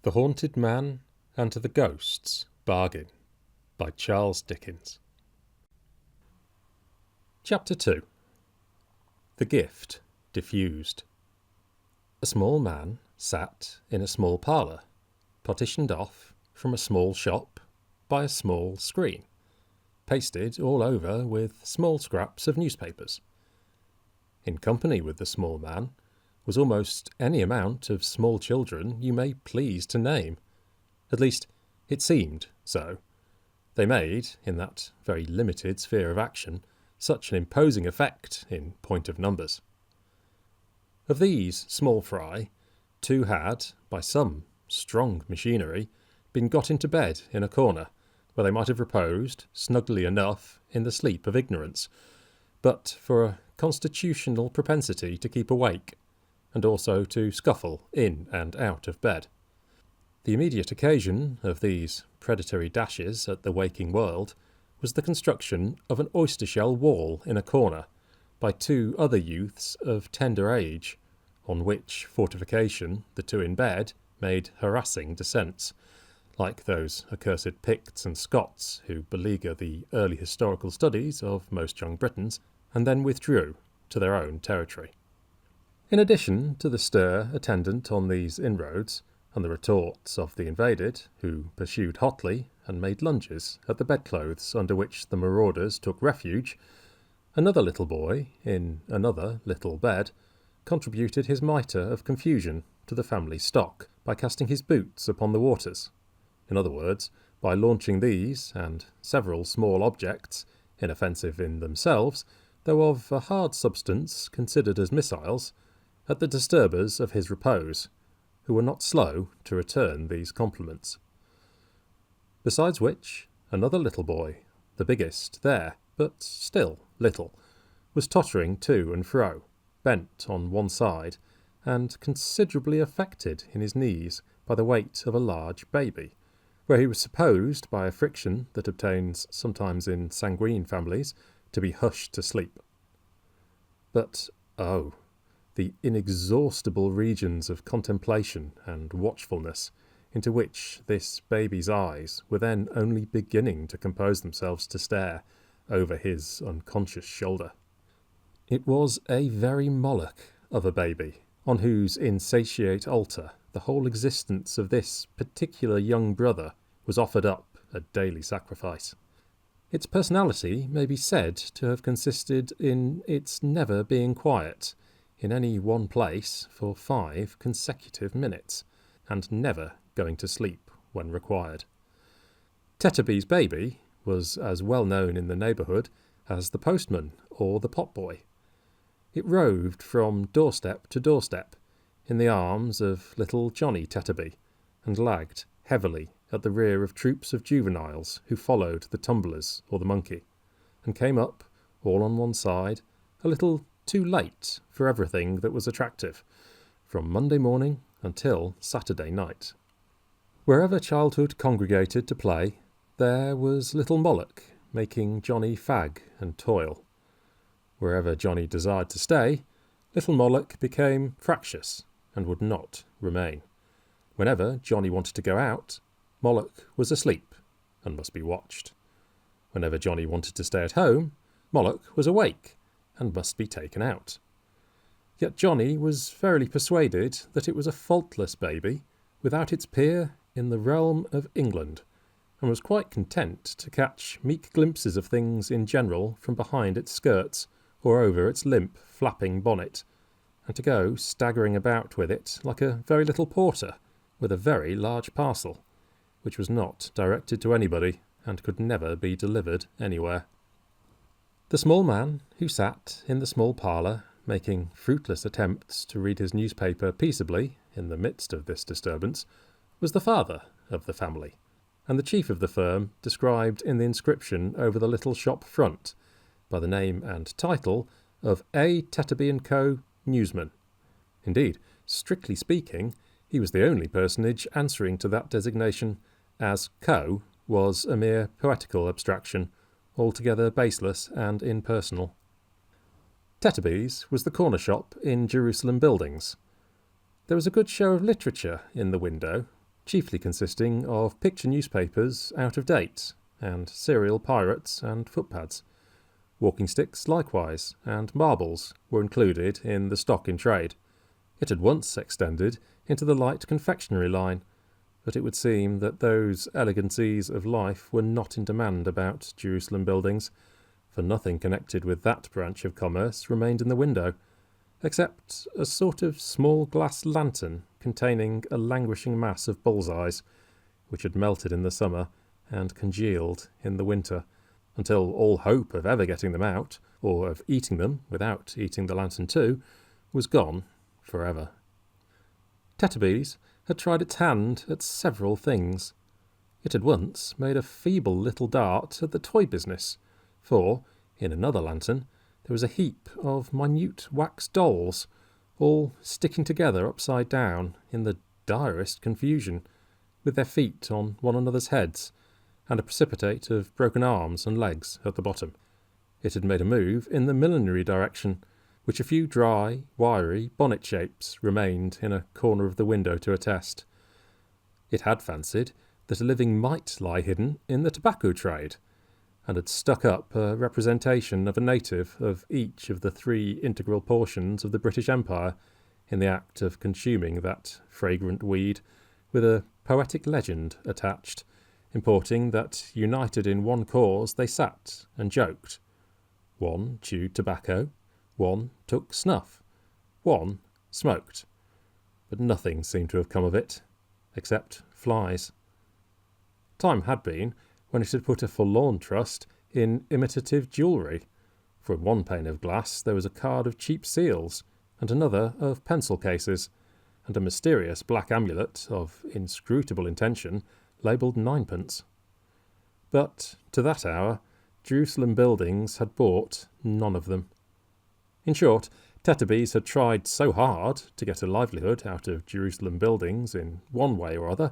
The Haunted Man and the Ghost's Bargain by Charles Dickens. Chapter 2. The Gift Diffused. A small man sat in a small parlour, partitioned off from a small shop by a small screen, pasted all over with small scraps of newspapers. In company with the small man was almost any amount of small children you may please to name. At least, it seemed so. They made, in that very limited sphere of action, such an imposing effect in point of numbers. Of these small fry, two had, by some strong machinery, been got into bed in a corner, where they might have reposed, snugly enough, in the sleep of ignorance, but for a constitutional propensity to keep awake, and also to scuffle in and out of bed. The immediate occasion of these predatory dashes at the waking world was the construction of an oyster-shell wall in a corner by two other youths of tender age, on which fortification the two in bed made harassing descents, like those accursed Picts and Scots who beleaguer the early historical studies of most young Britons, and then withdrew to their own territory. In addition to the stir attendant on these inroads, and the retorts of the invaded, who pursued hotly and made lunges at the bedclothes under which the marauders took refuge, another little boy, in another little bed, contributed his mitre of confusion to the family stock by casting his boots upon the waters. In other words, by launching these and several small objects, inoffensive in themselves, though of a hard substance considered as missiles, at the disturbers of his repose, who were not slow to return these compliments. Besides which, another little boy, the biggest there, but still little, was tottering to and fro, bent on one side, and considerably affected in his knees by the weight of a large baby, where he was supposed, by a friction that obtains sometimes in sanguine families, to be hushed to sleep. But, oh, the inexhaustible regions of contemplation and watchfulness into which this baby's eyes were then only beginning to compose themselves to stare over his unconscious shoulder. It was a very Moloch of a baby, on whose insatiate altar the whole existence of this particular young brother was offered up a daily sacrifice. Its personality may be said to have consisted in its never being quiet in any one place for 5 consecutive minutes, and never going to sleep when required. Tetterby's baby was as well known in the neighbourhood as the postman or the potboy. It roved from doorstep to doorstep in the arms of little Johnny Tetterby, and lagged heavily at the rear of troops of juveniles who followed the tumblers or the monkey, and came up, all on one side, a little too late for everything that was attractive, from Monday morning until Saturday night. Wherever childhood congregated to play, there was little Moloch making Johnny fag and toil. Wherever Johnny desired to stay, little Moloch became fractious and would not remain. Whenever Johnny wanted to go out, Moloch was asleep and must be watched. Whenever Johnny wanted to stay at home, Moloch was awake and must be taken out. Yet Johnny was verily persuaded that it was a faultless baby, without its peer in the realm of England, and was quite content to catch meek glimpses of things in general from behind its skirts or over its limp, flapping bonnet, and to go staggering about with it like a very little porter with a very large parcel, which was not directed to anybody and could never be delivered anywhere. The small man, who sat in the small parlour, making fruitless attempts to read his newspaper peaceably in the midst of this disturbance, was the father of the family, and the chief of the firm described in the inscription over the little shop front, by the name and title of A. Tetterby & Co., Newsman. Indeed, strictly speaking, he was the only personage answering to that designation, as Co. was a mere poetical abstraction, altogether baseless and impersonal. Tetterby's was the corner shop in Jerusalem Buildings. There was a good show of literature in the window, chiefly consisting of picture newspapers out of date, and serial pirates and footpads. Walking sticks likewise, and marbles were included in the stock in trade. It had once extended into the light confectionery line, but it would seem that those elegancies of life were not in demand about Jerusalem Buildings, for nothing connected with that branch of commerce remained in the window, except a sort of small glass lantern containing a languishing mass of bull's-eyes, which had melted in the summer and congealed in the winter, until all hope of ever getting them out, or of eating them without eating the lantern too, was gone forever. Tetterby's had tried its hand at several things. It had once made a feeble little dart at the toy business, for, in another lantern, there was a heap of minute wax dolls, all sticking together upside down in the direst confusion, with their feet on one another's heads, and a precipitate of broken arms and legs at the bottom. It had made a move in the millinery direction, which a few dry, wiry bonnet shapes remained in a corner of the window to attest. It had fancied that a living might lie hidden in the tobacco trade, and had stuck up a representation of a native of each of the 3 integral portions of the British Empire in the act of consuming that fragrant weed, with a poetic legend attached, importing that united in one cause they sat and joked. One chewed tobacco, one took snuff, one smoked. But nothing seemed to have come of it, except flies. Time had been when it had put a forlorn trust in imitative jewellery, for in one pane of glass there was a card of cheap seals, and another of pencil cases, and a mysterious black amulet of inscrutable intention labelled 9pence. But to that hour Jerusalem Buildings had bought none of them. In short, Tetterby's had tried so hard to get a livelihood out of Jerusalem Buildings in one way or other,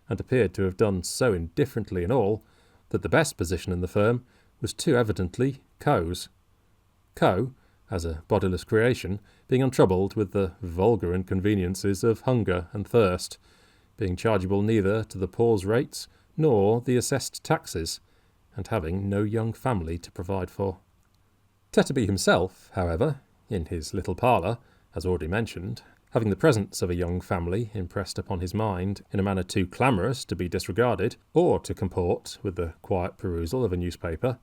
and appeared to have done so indifferently in all, that the best position in the firm was too evidently Coe's. Coe, as a bodiless creation, being untroubled with the vulgar inconveniences of hunger and thirst, being chargeable neither to the poor's rates nor the assessed taxes, and having no young family to provide for. Tetterby himself, however, in his little parlour, as already mentioned, having the presence of a young family impressed upon his mind in a manner too clamorous to be disregarded, or to comport with the quiet perusal of a newspaper,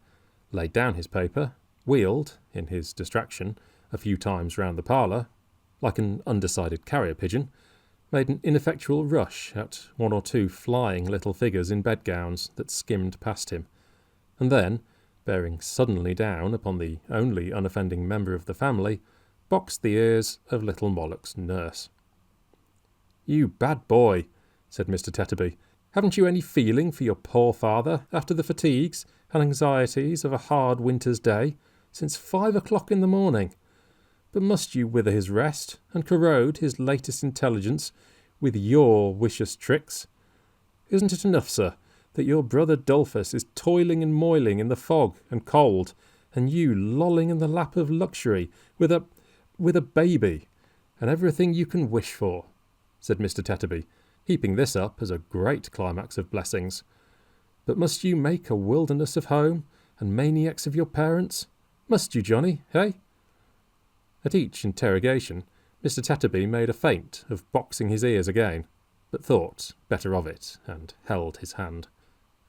laid down his paper, wheeled, in his distraction, a few times round the parlour, like an undecided carrier-pigeon, made an ineffectual rush at 1 or 2 flying little figures in bedgowns that skimmed past him, and then, bearing suddenly down upon the only unoffending member of the family, boxed the ears of little Mollock's nurse. "You bad boy," said Mr. Tetterby, "haven't you any feeling for your poor father after the fatigues and anxieties of a hard winter's day, since 5 o'clock in the morning? But must you wither his rest, and corrode his latest intelligence with your vicious tricks? Isn't it enough, sir, that your brother Dolphus is toiling and moiling in the fog and cold, and you lolling in the lap of luxury with a baby, and everything you can wish for?" said Mr. Tetterby, heaping this up as a great climax of blessings. "But must you make a wilderness of home, and maniacs of your parents? Must you, Johnny, eh?" At each interrogation, Mr. Tetterby made a feint of boxing his ears again, but thought better of it, and held his hand.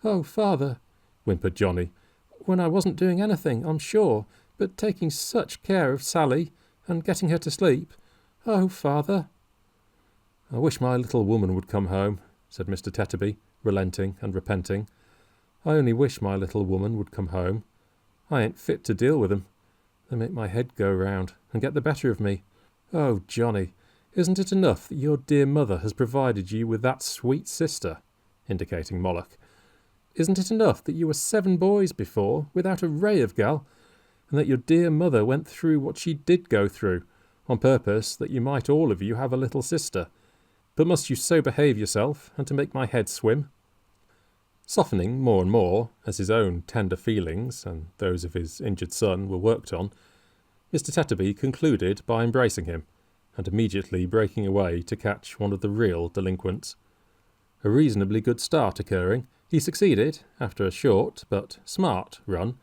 "Oh, father," whimpered Johnny, "when I wasn't doing anything, I'm sure, but taking such care of Sally, and getting her to sleep. Oh, father." "I wish my little woman would come home," said Mr. Tetterby, relenting and repenting. "I only wish my little woman would come home. I ain't fit to deal with 'em. They make my head go round, and get the better of me. Oh, Johnny, isn't it enough that your dear mother has provided you with that sweet sister," indicating Moloch. "Isn't it enough that you were 7 boys before, without a ray of gal, and that your dear mother went through what she did go through, on purpose that you might all of you have a little sister? But must you so behave yourself, and to make my head swim?" Softening more and more, as his own tender feelings and those of his injured son were worked on, Mr. Tetterby concluded by embracing him, and immediately breaking away to catch one of the real delinquents. a reasonably good start occurring, he succeeded, after a short but smart run,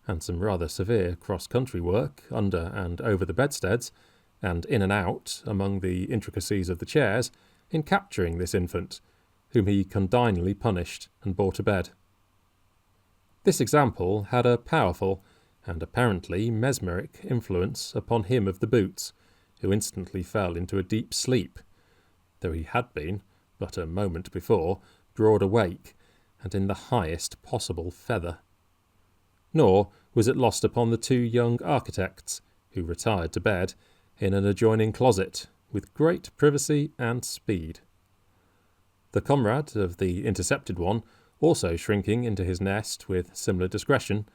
and some rather severe cross-country work under and over the bedsteads, and in and out among the intricacies of the chairs, in capturing this infant, whom he condignly punished and bore to bed. This example had a powerful and apparently mesmeric influence upon him of the boots, who instantly fell into a deep sleep, though he had been, but a moment before, broad awake, and in the highest possible feather. Nor was it lost upon the two young architects, who retired to bed in an adjoining closet, with great privacy and speed. The comrade of the intercepted one, also shrinking into his nest with similar discretion,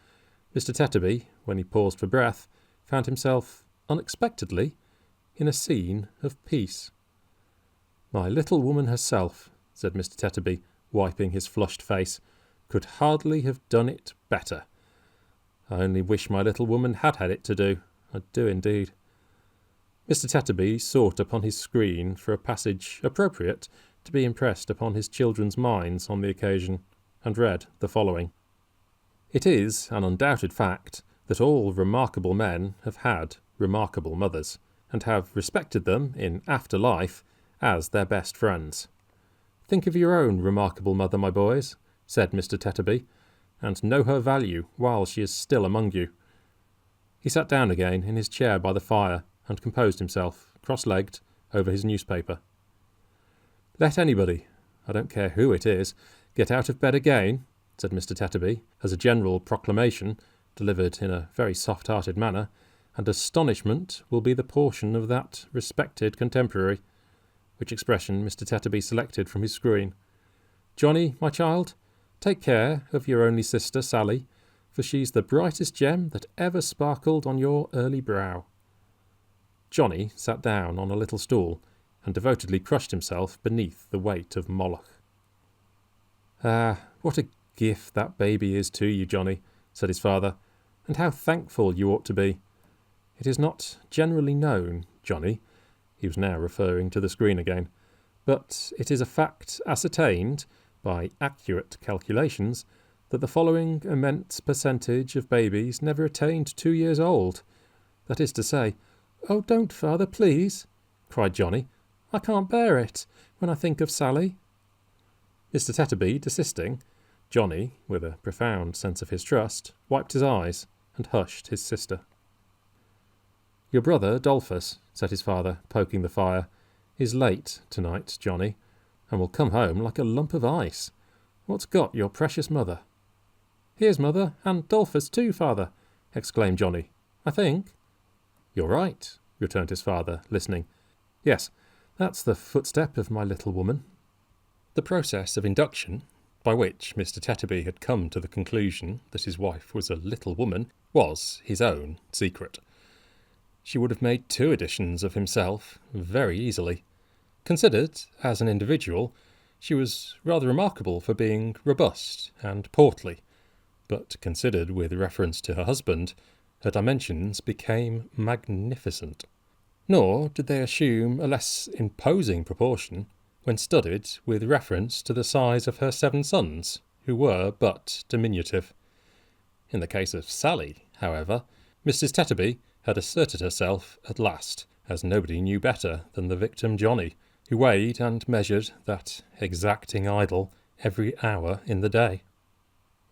Mr. Tetterby, when he paused for breath, found himself, unexpectedly, in a scene of peace. "My little woman herself," said Mr. Tetterby, wiping his flushed face, "could hardly have done it better. I only wish my little woman had had it to do. I do indeed." Mr. Tetterby sought upon his screen for a passage appropriate to be impressed upon his children's minds on the occasion, and read the following. "It is an undoubted fact that all remarkable men have had remarkable mothers, and have respected them in after life as their best friends. Think of your own remarkable mother, my boys," said Mr. Tetterby, "and know her value while she is still among you." He sat down again in his chair by the fire, and composed himself, cross-legged, over his newspaper. "Let anybody, I don't care who it is, get out of bed again," said Mr. Tetterby, as a general proclamation, delivered in a very soft-hearted manner, "and astonishment will be the portion of that respected contemporary," which expression Mr. Tetterby selected from his screen. "Johnny, my child, take care of your only sister, Sally, for she's the brightest gem that ever sparkled on your early brow." Johnny sat down on a little stool, and devotedly crushed himself beneath the weight of Moloch. "Ah, what a gift that baby is to you, Johnny," said his father, "and how thankful you ought to be. It is not generally known, Johnny," he was now referring to the screen again, "but it is a fact ascertained, by accurate calculations, that the following immense percentage of babies never attained 2 years old. That is to say—" "Oh, don't, father, please," cried Johnny. "I can't bear it, when I think of Sally." Mr. Tetterby desisting, Johnny, with a profound sense of his trust, wiped his eyes and hushed his sister. "Your brother, Dolphus," said his father, poking the fire, "is late tonight, Johnny, and will come home like a lump of ice. What's got your precious mother?" "Here's mother, and Dolphus too, father," exclaimed Johnny. "I think." "You're right," returned his father, listening. "Yes, that's the footstep of my little woman." The process of induction, by which Mr. Tetterby had come to the conclusion that his wife was a little woman, was his own secret. She would have made 2 editions of himself very easily. Considered as an individual, she was rather remarkable for being robust and portly, but considered with reference to her husband, her dimensions became magnificent. Nor did they assume a less imposing proportion when studied with reference to the size of her 7 sons, who were but diminutive. In the case of Sally, however, Mrs. Tetterby had asserted herself at last, as nobody knew better than the victim Johnny, who weighed and measured that exacting idol every hour in the day.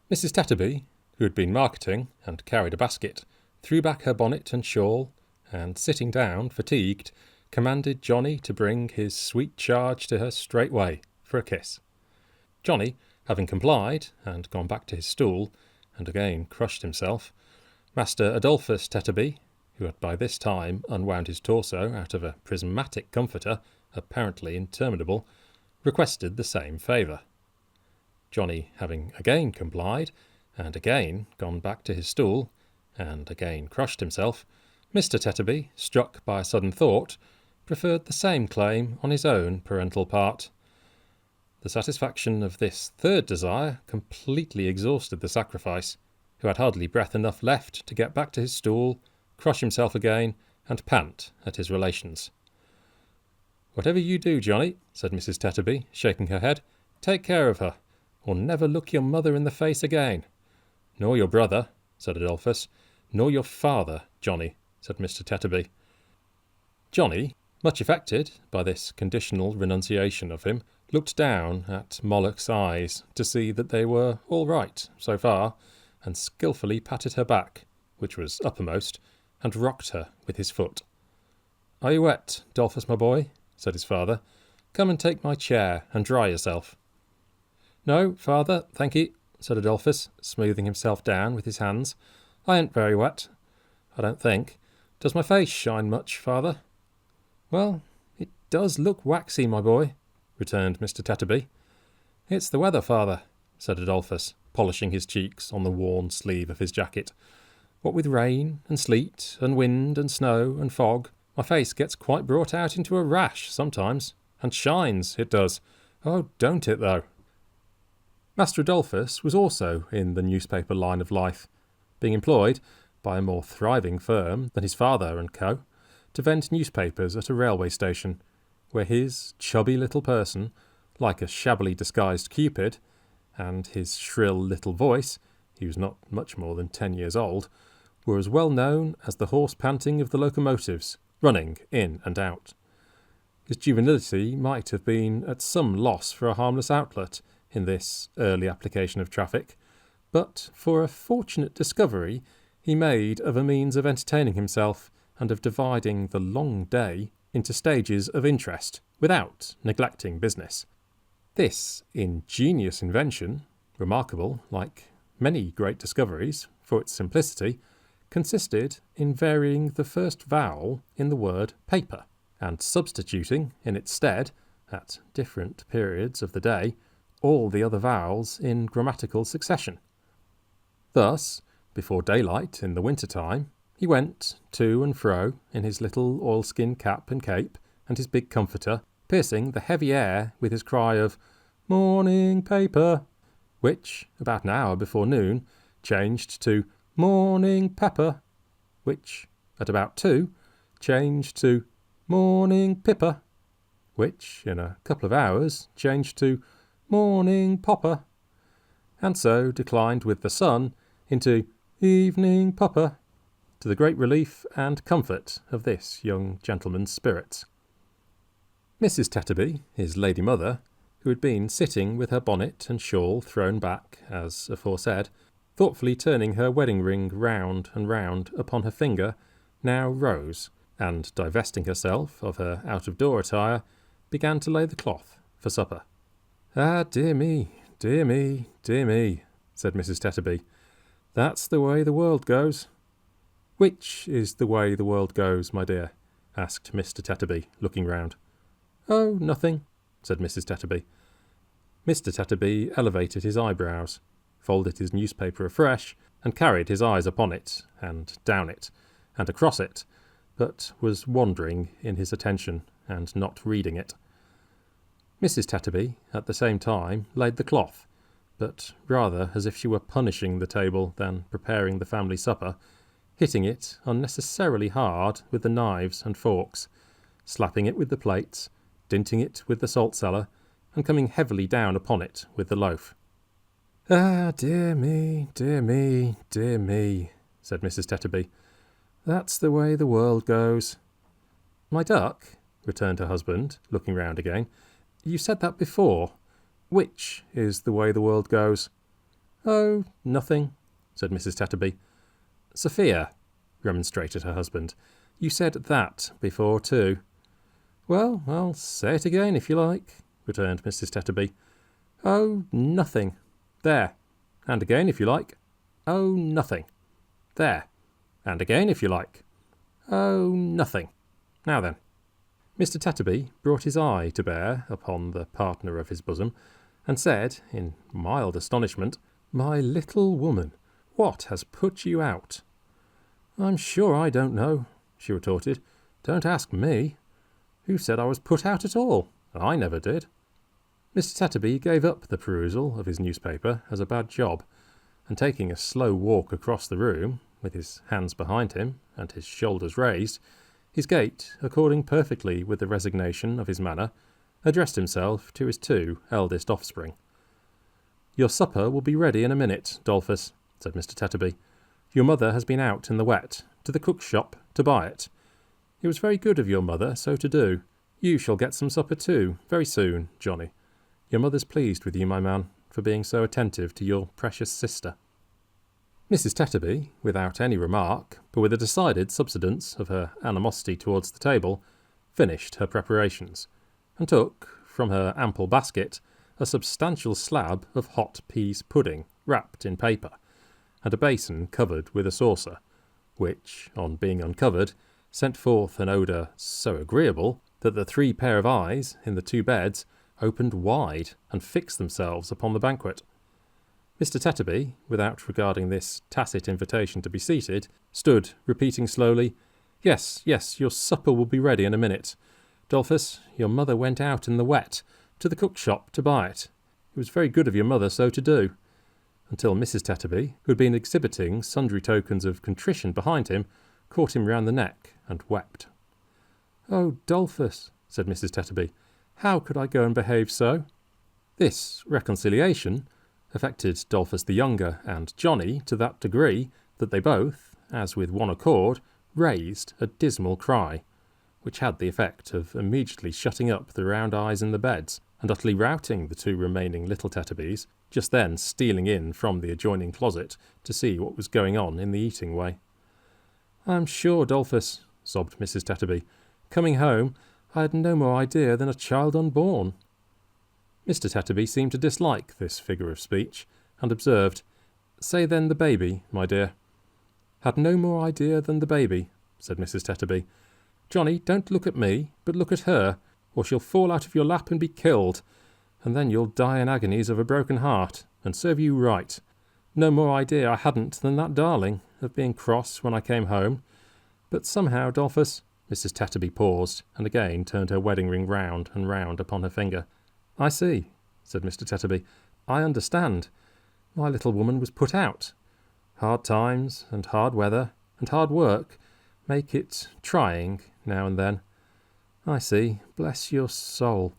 Mrs. Tetterby, who had been marketing and carried a basket, threw back her bonnet and shawl, and, sitting down, fatigued, commanded Johnny to bring his sweet charge to her straightway for a kiss. Johnny, having complied, and gone back to his stool, and again crushed himself, Master Adolphus Tetterby, who had by this time unwound his torso out of a prismatic comforter, apparently interminable, requested the same favour. Johnny having again complied, and again gone back to his stool, and again crushed himself, Mr. Tetterby, struck by a sudden thought, preferred the same claim on his own parental part. The satisfaction of this third desire completely exhausted the sacrifice, who had hardly breath enough left to get back to his stool, crush himself again, and pant at his relations. "Whatever you do, Johnny," said Mrs. Tetterby, shaking her head, Take care of her, or never look your mother in the face again. Nor your brother, said Adolphus. Nor your father, Johnny, said Mr. Tetterby. Johnny, much affected by this conditional renunciation of him, looked down at Moloch's eyes to see that they were all right so far, and skilfully patted her back, which was uppermost, and rocked her with his foot. "Are you wet, Dolphus, my boy?" said his father. "Come and take my chair and dry yourself." "No, father, thank ye," said Adolphus, smoothing himself down with his hands. "I ain't very wet, I don't think. Does my face shine much, father?" "Well, it does look waxy, my boy," returned Mr. Tetterby. "It's the weather, father," said Adolphus, polishing his cheeks on the worn sleeve of his jacket. "What with rain and sleet and wind and snow and fog, my face gets quite brought out into a rash sometimes, and shines, it does. Oh, don't it, though?" Master Adolphus was also in the newspaper line of life, being employed by a more thriving firm than his father and co. to vend newspapers at a railway station, where his chubby little person, like a shabbily disguised Cupid, and his shrill little voice, he was not much more than 10 years old, were as well known as the hoarse panting of the locomotives, running in and out. His juvenility might have been at some loss for a harmless outlet in this early application of traffic, but for a fortunate discovery he made of a means of entertaining himself and of dividing the long day into stages of interest without neglecting business. This ingenious invention, remarkable, like many great discoveries, for its simplicity, consisted in varying the first vowel in the word paper, and substituting in its stead, at different periods of the day, all the other vowels in grammatical succession. Thus, before daylight in the winter-time, he went to and fro in his little oilskin cap and cape, and his big comforter, piercing the heavy air with his cry of "Morning paper," which, about an hour before noon, changed to "Morning pepper," which, at about 2, changed to "Morning pipper," which, in a couple of hours, changed to "Morning popper," and so declined with the sun into "Evening pupper," to the great relief and comfort of this young gentleman's spirits. Mrs. Tetterby, his lady mother, who had been sitting with her bonnet and shawl thrown back, as aforesaid, thoughtfully turning her wedding ring round and round upon her finger, now rose, and divesting herself of her out-of-door attire, began to lay the cloth for supper. "Ah, dear me, dear me, dear me," said Mrs. Tetterby. "That's the way the world goes." "Which is the way the world goes, my dear?" asked Mr. Tetterby, looking round. "Oh, nothing," said Mrs. Tetterby. Mr. Tetterby elevated his eyebrows, folded his newspaper afresh, and carried his eyes upon it, and down it, and across it, but was wandering in his attention, and not reading it. Mrs. Tetterby, at the same time, laid the cloth, but rather as if she were punishing the table than preparing the family supper, hitting it unnecessarily hard with the knives and forks, slapping it with the plates, dinting it with the salt cellar, and coming heavily down upon it with the loaf. "Ah, dear me, dear me, dear me," said Mrs. Tetterby. "That's the way the world goes." "My duck," returned her husband, looking round again, "you said that before. Which is the way the world goes?" "Oh, nothing," said Mrs. Tetterby. "Sophia," remonstrated her husband, "you said that before too." "Well, I'll say it again if you like," returned Mrs. Tetterby. "Oh, nothing. There. And again if you like. Oh, nothing. There. And again if you like. Oh, nothing. Now then." Mr. Tetterby brought his eye to bear upon the partner of his bosom, and said, in mild astonishment, "My little woman, what has put you out?" "I'm sure I don't know," she retorted. "Don't ask me. Who said I was put out at all? I never did." Mr. Tetterby gave up the perusal of his newspaper as a bad job, and taking a slow walk across the room, with his hands behind him and his shoulders raised, his gait according perfectly with the resignation of his manner, addressed himself to his 2 eldest offspring. "Your supper will be ready in a minute, Dolphus," said Mr. Tetterby. "Your mother has been out in the wet, to the cook's shop, to buy it. It was very good of your mother so to do. You shall get some supper too, very soon, Johnny. Your mother's pleased with you, my man, for being so attentive to your precious sister." Mrs. Tetterby, without any remark, but with a decided subsidence of her animosity towards the table, finished her preparations, and took, from her ample basket, a substantial slab of hot peas pudding, wrapped in paper, and a basin covered with a saucer, which, on being uncovered, sent forth an odour so agreeable that the 3 pair of eyes in the 2 beds opened wide and fixed themselves upon the banquet. Mr. Tetterby, without regarding this tacit invitation to be seated, stood repeating slowly, "Yes, yes, your supper will be ready in a minute. Dolphus, your mother went out in the wet, to the cook's shop to buy it. It was very good of your mother so to do," until Mrs. Tetterby, who had been exhibiting sundry tokens of contrition behind him, caught him round the neck and wept. "Oh, Dolphus," said Mrs. Tetterby, "how could I go and behave so?" This reconciliation affected Dolphus the younger and Johnny to that degree that they both, as with one accord, raised a dismal cry, which had the effect of immediately shutting up the round eyes in the beds, and utterly routing the 2 remaining little Tetterbys, just then stealing in from the adjoining closet to see what was going on in the eating way. "I'm sure, Dolphus," sobbed Mrs. Tetterby, "coming home, I had no more idea than a child unborn." Mr. Tetterby seemed to dislike this figure of speech, and observed, "Say then the baby, my dear." "Had no more idea than the baby," said Mrs. Tetterby. "Johnny, don't look at me, but look at her, or she'll fall out of your lap and be killed, and then you'll die in agonies of a broken heart, and serve you right. No more idea I hadn't than that darling, of being cross when I came home. But somehow, Dolphus—" Mrs. Tetterby paused, and again turned her wedding ring round and round upon her finger. "I see," said Mr. Tetterby. "I understand. My little woman was put out. Hard times, and hard weather, and hard work make it trying now and then. I see. Bless your soul.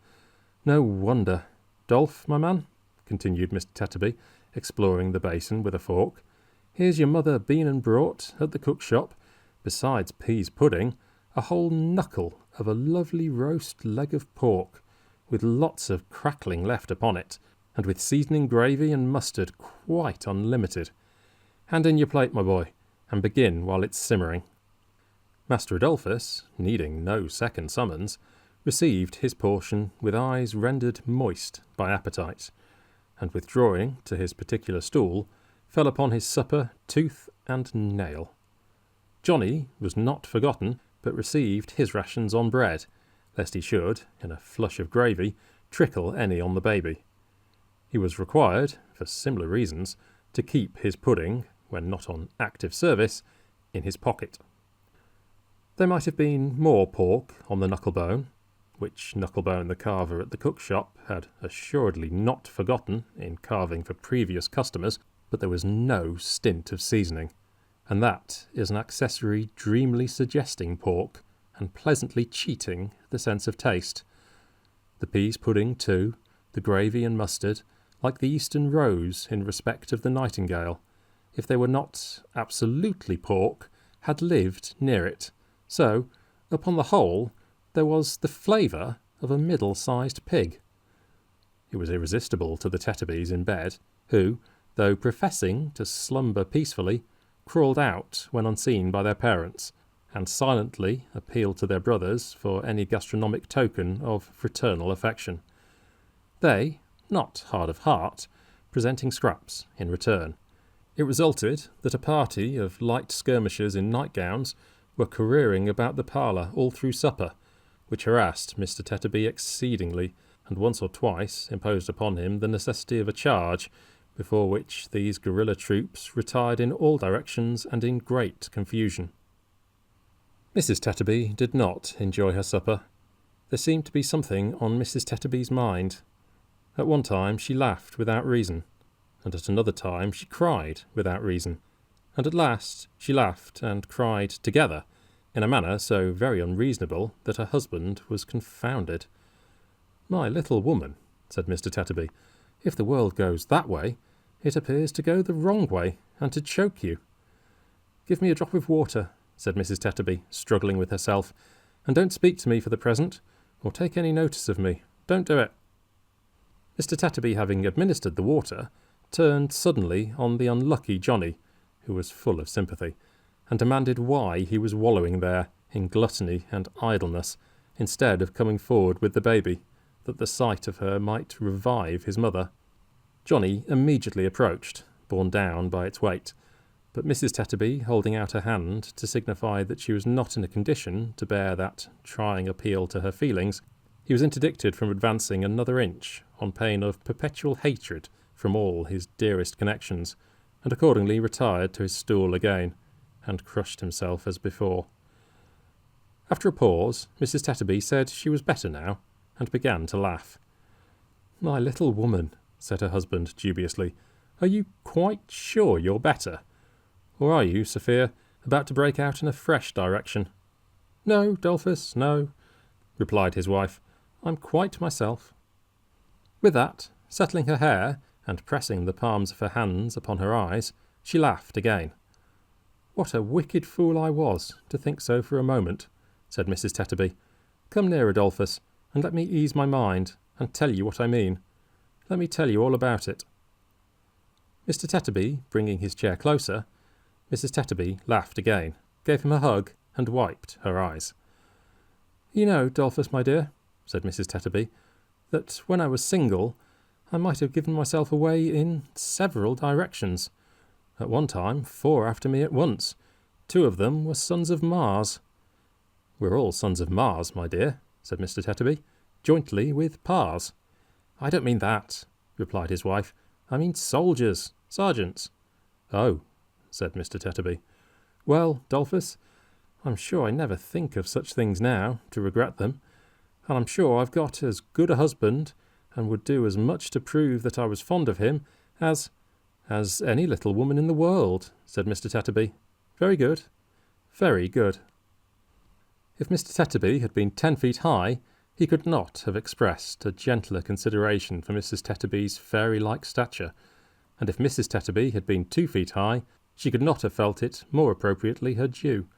No wonder. Dolph, my man," continued Mr. Tetterby, exploring the basin with a fork, "here's your mother been and brought, at the cook's shop, besides peas pudding, a whole knuckle of a lovely roast leg of pork, with lots of crackling left upon it, and with seasoning gravy and mustard quite unlimited. Hand in your plate, my boy, and begin while it's simmering." Master Adolphus, needing no second summons, received his portion with eyes rendered moist by appetite, and withdrawing to his particular stool, fell upon his supper tooth and nail. Johnny was not forgotten, but received his rations on bread, lest he should, in a flush of gravy, trickle any on the baby. He was required, for similar reasons, to keep his pudding, when not on active service, in his pocket. There might have been more pork on the knucklebone, which knucklebone the carver at the cook's shop had assuredly not forgotten in carving for previous customers, but there was no stint of seasoning, and that is an accessory dreamily suggesting pork, and pleasantly cheating the sense of taste. The peas pudding, too, the gravy and mustard, like the Eastern rose in respect of the nightingale, if they were not absolutely pork, had lived near it. So, upon the whole, there was the flavour of a middle-sized pig. It was irresistible to the Tetterbys in bed, who, though professing to slumber peacefully, crawled out when unseen by their parents, and silently appealed to their brothers for any gastronomic token of fraternal affection. They, not hard of heart, presenting scraps in return. It resulted that a party of light skirmishers in nightgowns were careering about the parlour all through supper, which harassed Mr. Tetterby exceedingly, and once or twice imposed upon him the necessity of a charge, before which these guerrilla troops retired in all directions and in great confusion. Mrs. Tetterby did not enjoy her supper. There seemed to be something on Mrs. Tetterby's mind. At one time she laughed without reason, and at another time she cried without reason, and at last she laughed and cried together, in a manner so very unreasonable that her husband was confounded. "My little woman," said Mr. Tetterby, "if the world goes that way, it appears to go the wrong way, and to choke you." "Give me a drop of water," said Mrs. Tetterby, struggling with herself, "and don't speak to me for the present, or take any notice of me. Don't do it." Mr. Tetterby, having administered the water, turned suddenly on the unlucky Johnny, who was full of sympathy, and demanded why he was wallowing there in gluttony and idleness, instead of coming forward with the baby, that the sight of her might revive his mother. Johnny immediately approached, borne down by its weight, but Mrs. Tetterby, holding out her hand to signify that she was not in a condition to bear that trying appeal to her feelings, he was interdicted from advancing another inch on pain of perpetual hatred from all his dearest connections, and accordingly retired to his stool again, and crushed himself as before. After a pause, Mrs. Tetterby said she was better now, and began to laugh. "My little woman," said her husband dubiously, "are you quite sure you're better? Or are you, Sophia, about to break out in a fresh direction?" "No, Dolphus, no," replied his wife. "I'm quite myself." With that, settling her hair, and pressing the palms of her hands upon her eyes, she laughed again. "What a wicked fool I was to think so for a moment," said Mrs. Tetterby. "Come near, Adolphus, and let me ease my mind, and tell you what I mean. Let me tell you all about it." Mr. Tetterby bringing his chair closer, Mrs. Tetterby laughed again, gave him a hug, and wiped her eyes. "You know, Dolphus, my dear," said Mrs. Tetterby, "that when I was single, I might have given myself away in several directions. At one time, 4 after me at once. 2 of them were sons of Mars." "We're all sons of Mars, my dear," said Mr. Tetterby, "jointly with Pars." "I don't mean that," replied his wife. "I mean soldiers, sergeants." "Oh," said Mr. Tetterby. "Well, Dolphus, I'm sure I never think of such things now, to regret them, and I'm sure I've got as good a husband, and would do as much to prove that I was fond of him, as any little woman in the world," said Mr. Tetterby. "Very good, very good." If Mr. Tetterby had been 10 feet high, he could not have expressed a gentler consideration for Mrs. Tetterby's fairy-like stature, and if Mrs. Tetterby had been 2 feet high, she could not have felt it more appropriately her due.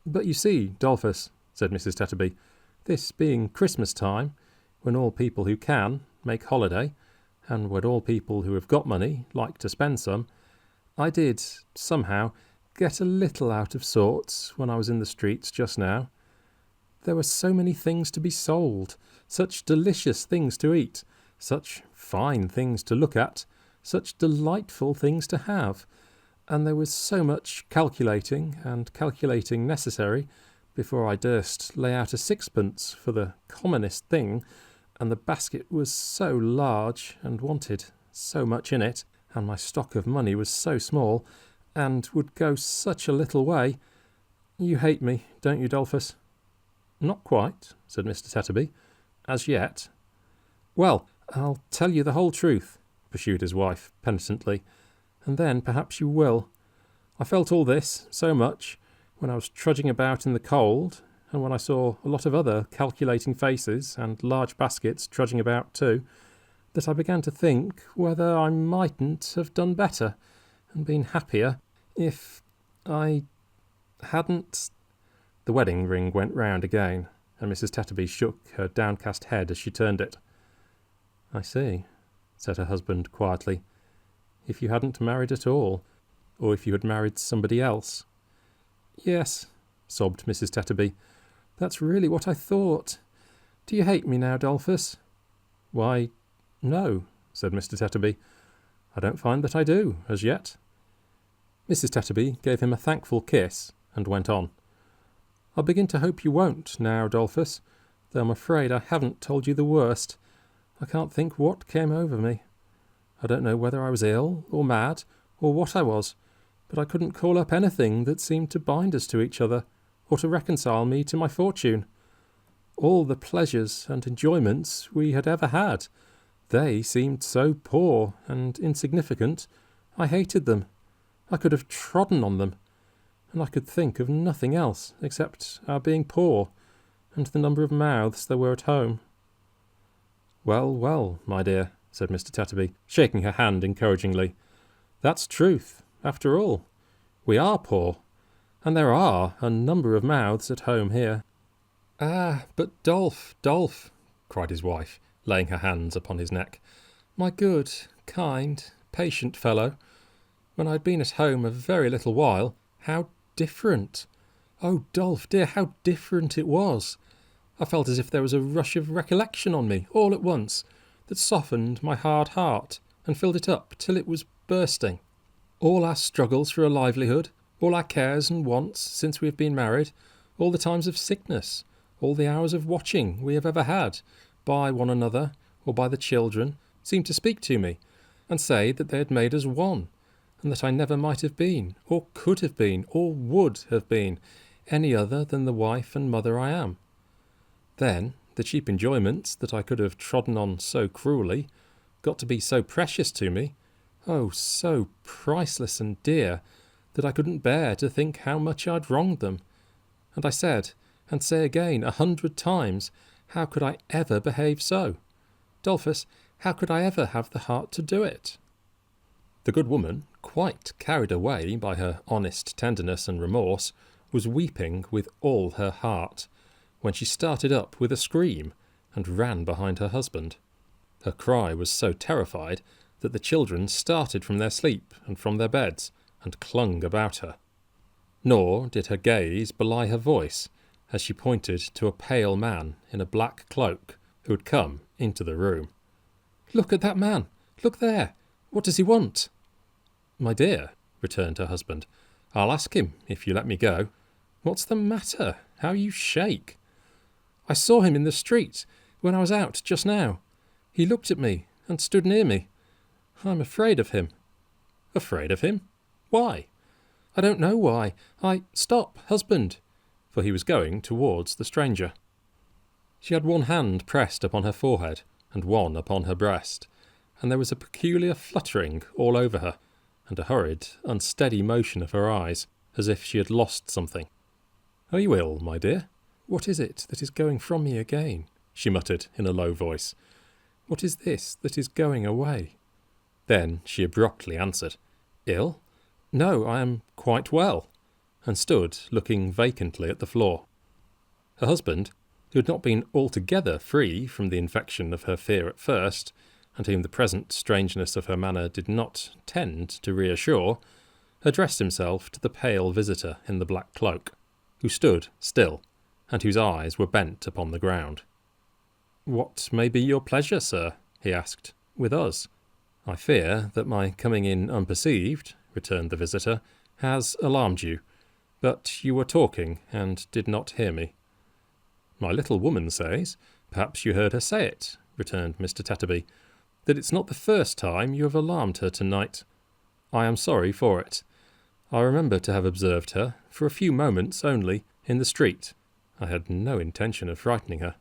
"But you see, Dolphus," said Mrs. Tetterby, "this being Christmas time, when all people who can make holiday, and when all people who have got money like to spend some, I did, somehow, get a little out of sorts when I was in the streets just now. There were so many things to be sold, such delicious things to eat, such fine things to look at, such delightful things to have, and there was so much calculating and calculating necessary before I durst lay out a 6pence for the commonest thing, and the basket was so large and wanted so much in it, and my stock of money was so small, and would go such a little way. You hate me, don't you, Dolphus?" "Not quite," said Mr. Tetterby, "as yet." "Well, I'll tell you the whole truth," pursued his wife penitently, "and then perhaps you will. I felt all this so much when I was trudging about in the cold, and when I saw a lot of other calculating faces and large baskets trudging about too, that I began to think whether I mightn't have done better and been happier if I hadn't—" The wedding ring went round again, and Mrs. Tetterby shook her downcast head as she turned it. "I see," said her husband quietly. "If you hadn't married at all, or if you had married somebody else." "Yes," sobbed Mrs. Tetterby, "that's really what I thought. Do you hate me now, Dolphus?" "Why, no," said Mr. Tetterby. "I don't find that I do, as yet." Mrs. Tetterby gave him a thankful kiss, and went on. "I begin to hope you won't, now, Dolphus, though I'm afraid I haven't told you the worst. I can't think what came over me. I don't know whether I was ill, or mad, or what I was, but I couldn't call up anything that seemed to bind us to each other, or to reconcile me to my fortune. All the pleasures and enjoyments we had ever had, they seemed so poor and insignificant, I hated them. I could have trodden on them, and I could think of nothing else except our being poor, and the number of mouths there were at home." Well, well, my dear, said Mr. Tetterby, shaking her hand encouragingly. That's truth, after all. We are poor, and there are a number of mouths at home here. Ah, but Dolph, cried his wife, laying her hands upon his neck. My good, kind, patient fellow. When I'd been at home a very little while, how different! Oh, Dolph, dear, how different it was! I felt as if there was a rush of recollection on me, all at once, that softened my hard heart and filled it up till it was bursting. All our struggles for a livelihood, all our cares and wants since we have been married, all the times of sickness, all the hours of watching we have ever had, by one another or by the children, seemed to speak to me, and say that they had made us one, and that I never might have been, or could have been, or would have been, any other than the wife and mother I am. Then the cheap enjoyments that I could have trodden on so cruelly got to be so precious to me, oh, so priceless and dear, that I couldn't bear to think how much I'd wronged them. And I said, and say again 100 times, how could I ever behave so? Dolphus, how could I ever have the heart to do it? The good woman, quite carried away by her honest tenderness and remorse, was weeping with all her heart, when she started up with a scream and ran behind her husband. Her cry was so terrified that the children started from their sleep and from their beds and clung about her. Nor did her gaze belie her voice as she pointed to a pale man in a black cloak who had come into the room. "Look at that man! Look there! What does he want?" "My dear," returned her husband, "I'll ask him if you let me go. What's the matter? How you shake!" "I saw him in the street when I was out just now. He looked at me and stood near me. I'm afraid of him." "Afraid of him? Why?" "I don't know why. Stop, husband," for he was going towards the stranger. She had one hand pressed upon her forehead and one upon her breast, and there was a peculiar fluttering all over her, and a hurried, unsteady motion of her eyes, as if she had lost something. "Are you ill, my dear? What is it that is going from me again?" she muttered in a low voice. "What is this that is going away?" Then she abruptly answered, "Ill? No, I am quite well," and stood looking vacantly at the floor. Her husband, who had not been altogether free from the infection of her fear at first, and whom the present strangeness of her manner did not tend to reassure, addressed himself to the pale visitor in the black cloak, who stood still, and whose eyes were bent upon the ground. "What may be your pleasure, sir?" he asked, "with us?" "I fear that my coming in unperceived," returned the visitor, "has alarmed you, but you were talking and did not hear me." "My little woman says, perhaps you heard her say it," returned Mr. Tetterby, "that it's not the first time you have alarmed her tonight. I am sorry for it. I remember to have observed her, for a few moments only, in the street. I had no intention of frightening her."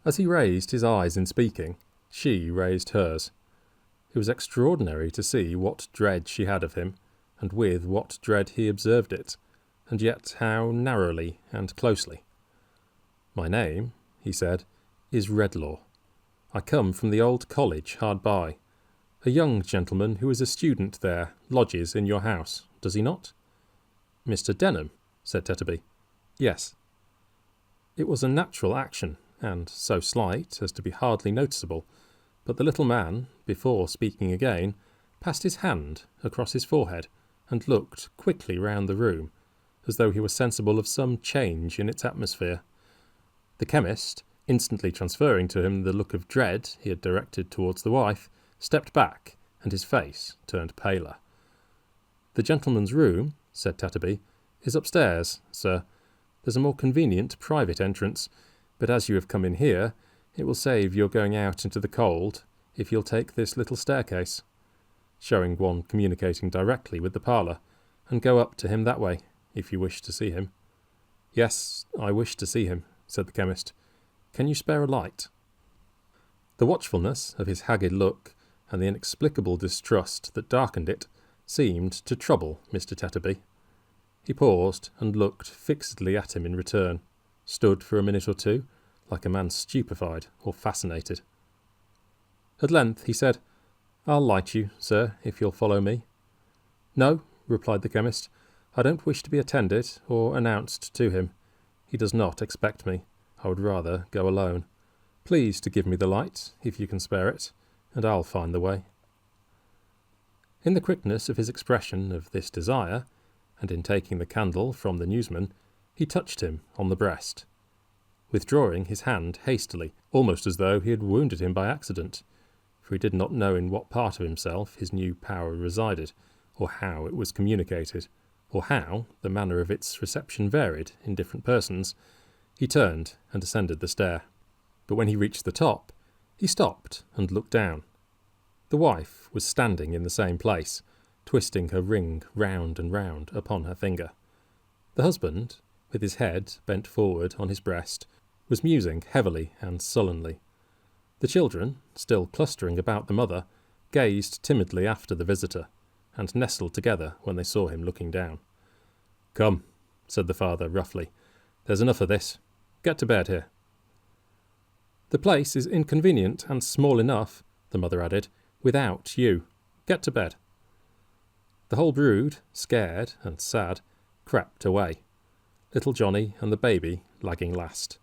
As he raised his eyes in speaking, she raised hers. It was extraordinary to see what dread she had of him, and with what dread he observed it, and yet how narrowly and closely. "My name," he said, "is Redlaw. I come from the old college hard by. A young gentleman who is a student there lodges in your house, does he not?" "Mr. Denham," said Tetterby. "Yes." It was a natural action, and so slight as to be hardly noticeable, but the little man, before speaking again, passed his hand across his forehead and looked quickly round the room, as though he were sensible of some change in its atmosphere. The chemist, instantly transferring to him the look of dread he had directed towards the wife, stepped back, and his face turned paler. "The gentleman's room," said Tetterby, "is upstairs, sir. There's a more convenient private entrance, but as you have come in here, it will save your going out into the cold if you'll take this little staircase," showing one communicating directly with the parlour, "and go up to him that way, if you wish to see him." "Yes, I wish to see him," said the chemist. "Can you spare a light?" The watchfulness of his haggard look, and the inexplicable distrust that darkened it, seemed to trouble Mr. Tetterby. He paused and looked fixedly at him in return, stood for a minute or two, like a man stupefied or fascinated, At length he said, "I'll light you, sir, if you'll follow me." "No," replied the chemist, "I don't wish to be attended or announced to him. He does not expect me. I would rather go alone. Please to give me the light, if you can spare it, and I'll find the way." In the quickness of his expression of this desire, and in taking the candle from the newsman, he touched him on the breast, withdrawing his hand hastily, almost as though he had wounded him by accident, for he did not know in what part of himself his new power resided, or how it was communicated, or how the manner of its reception varied in different persons. He turned and ascended the stair. But when he reached the top, he stopped and looked down. The wife was standing in the same place, twisting her ring round and round upon her finger. The husband, with his head bent forward on his breast, was musing heavily and sullenly. The children, still clustering about the mother, gazed timidly after the visitor, and nestled together when they saw him looking down. "Come," said the father roughly, "there's enough of this. Get to bed here." "The place is inconvenient and small enough," the mother added, "without you. Get to bed." The whole brood, scared and sad, crept away, little Johnny and the baby lagging last.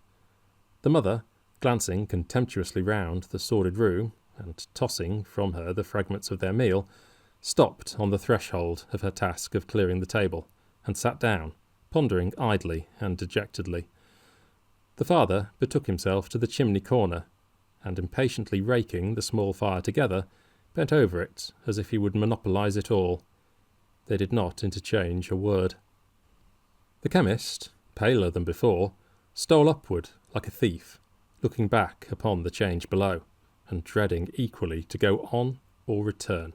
The mother, glancing contemptuously round the sordid room, and tossing from her the fragments of their meal, stopped on the threshold of her task of clearing the table, and sat down, pondering idly and dejectedly. The father betook himself to the chimney corner, and impatiently raking the small fire together, bent over it as if he would monopolise it all. They did not interchange a word. The chemist, paler than before, stole upward like a thief, looking back upon the change below, and dreading equally to go on or return.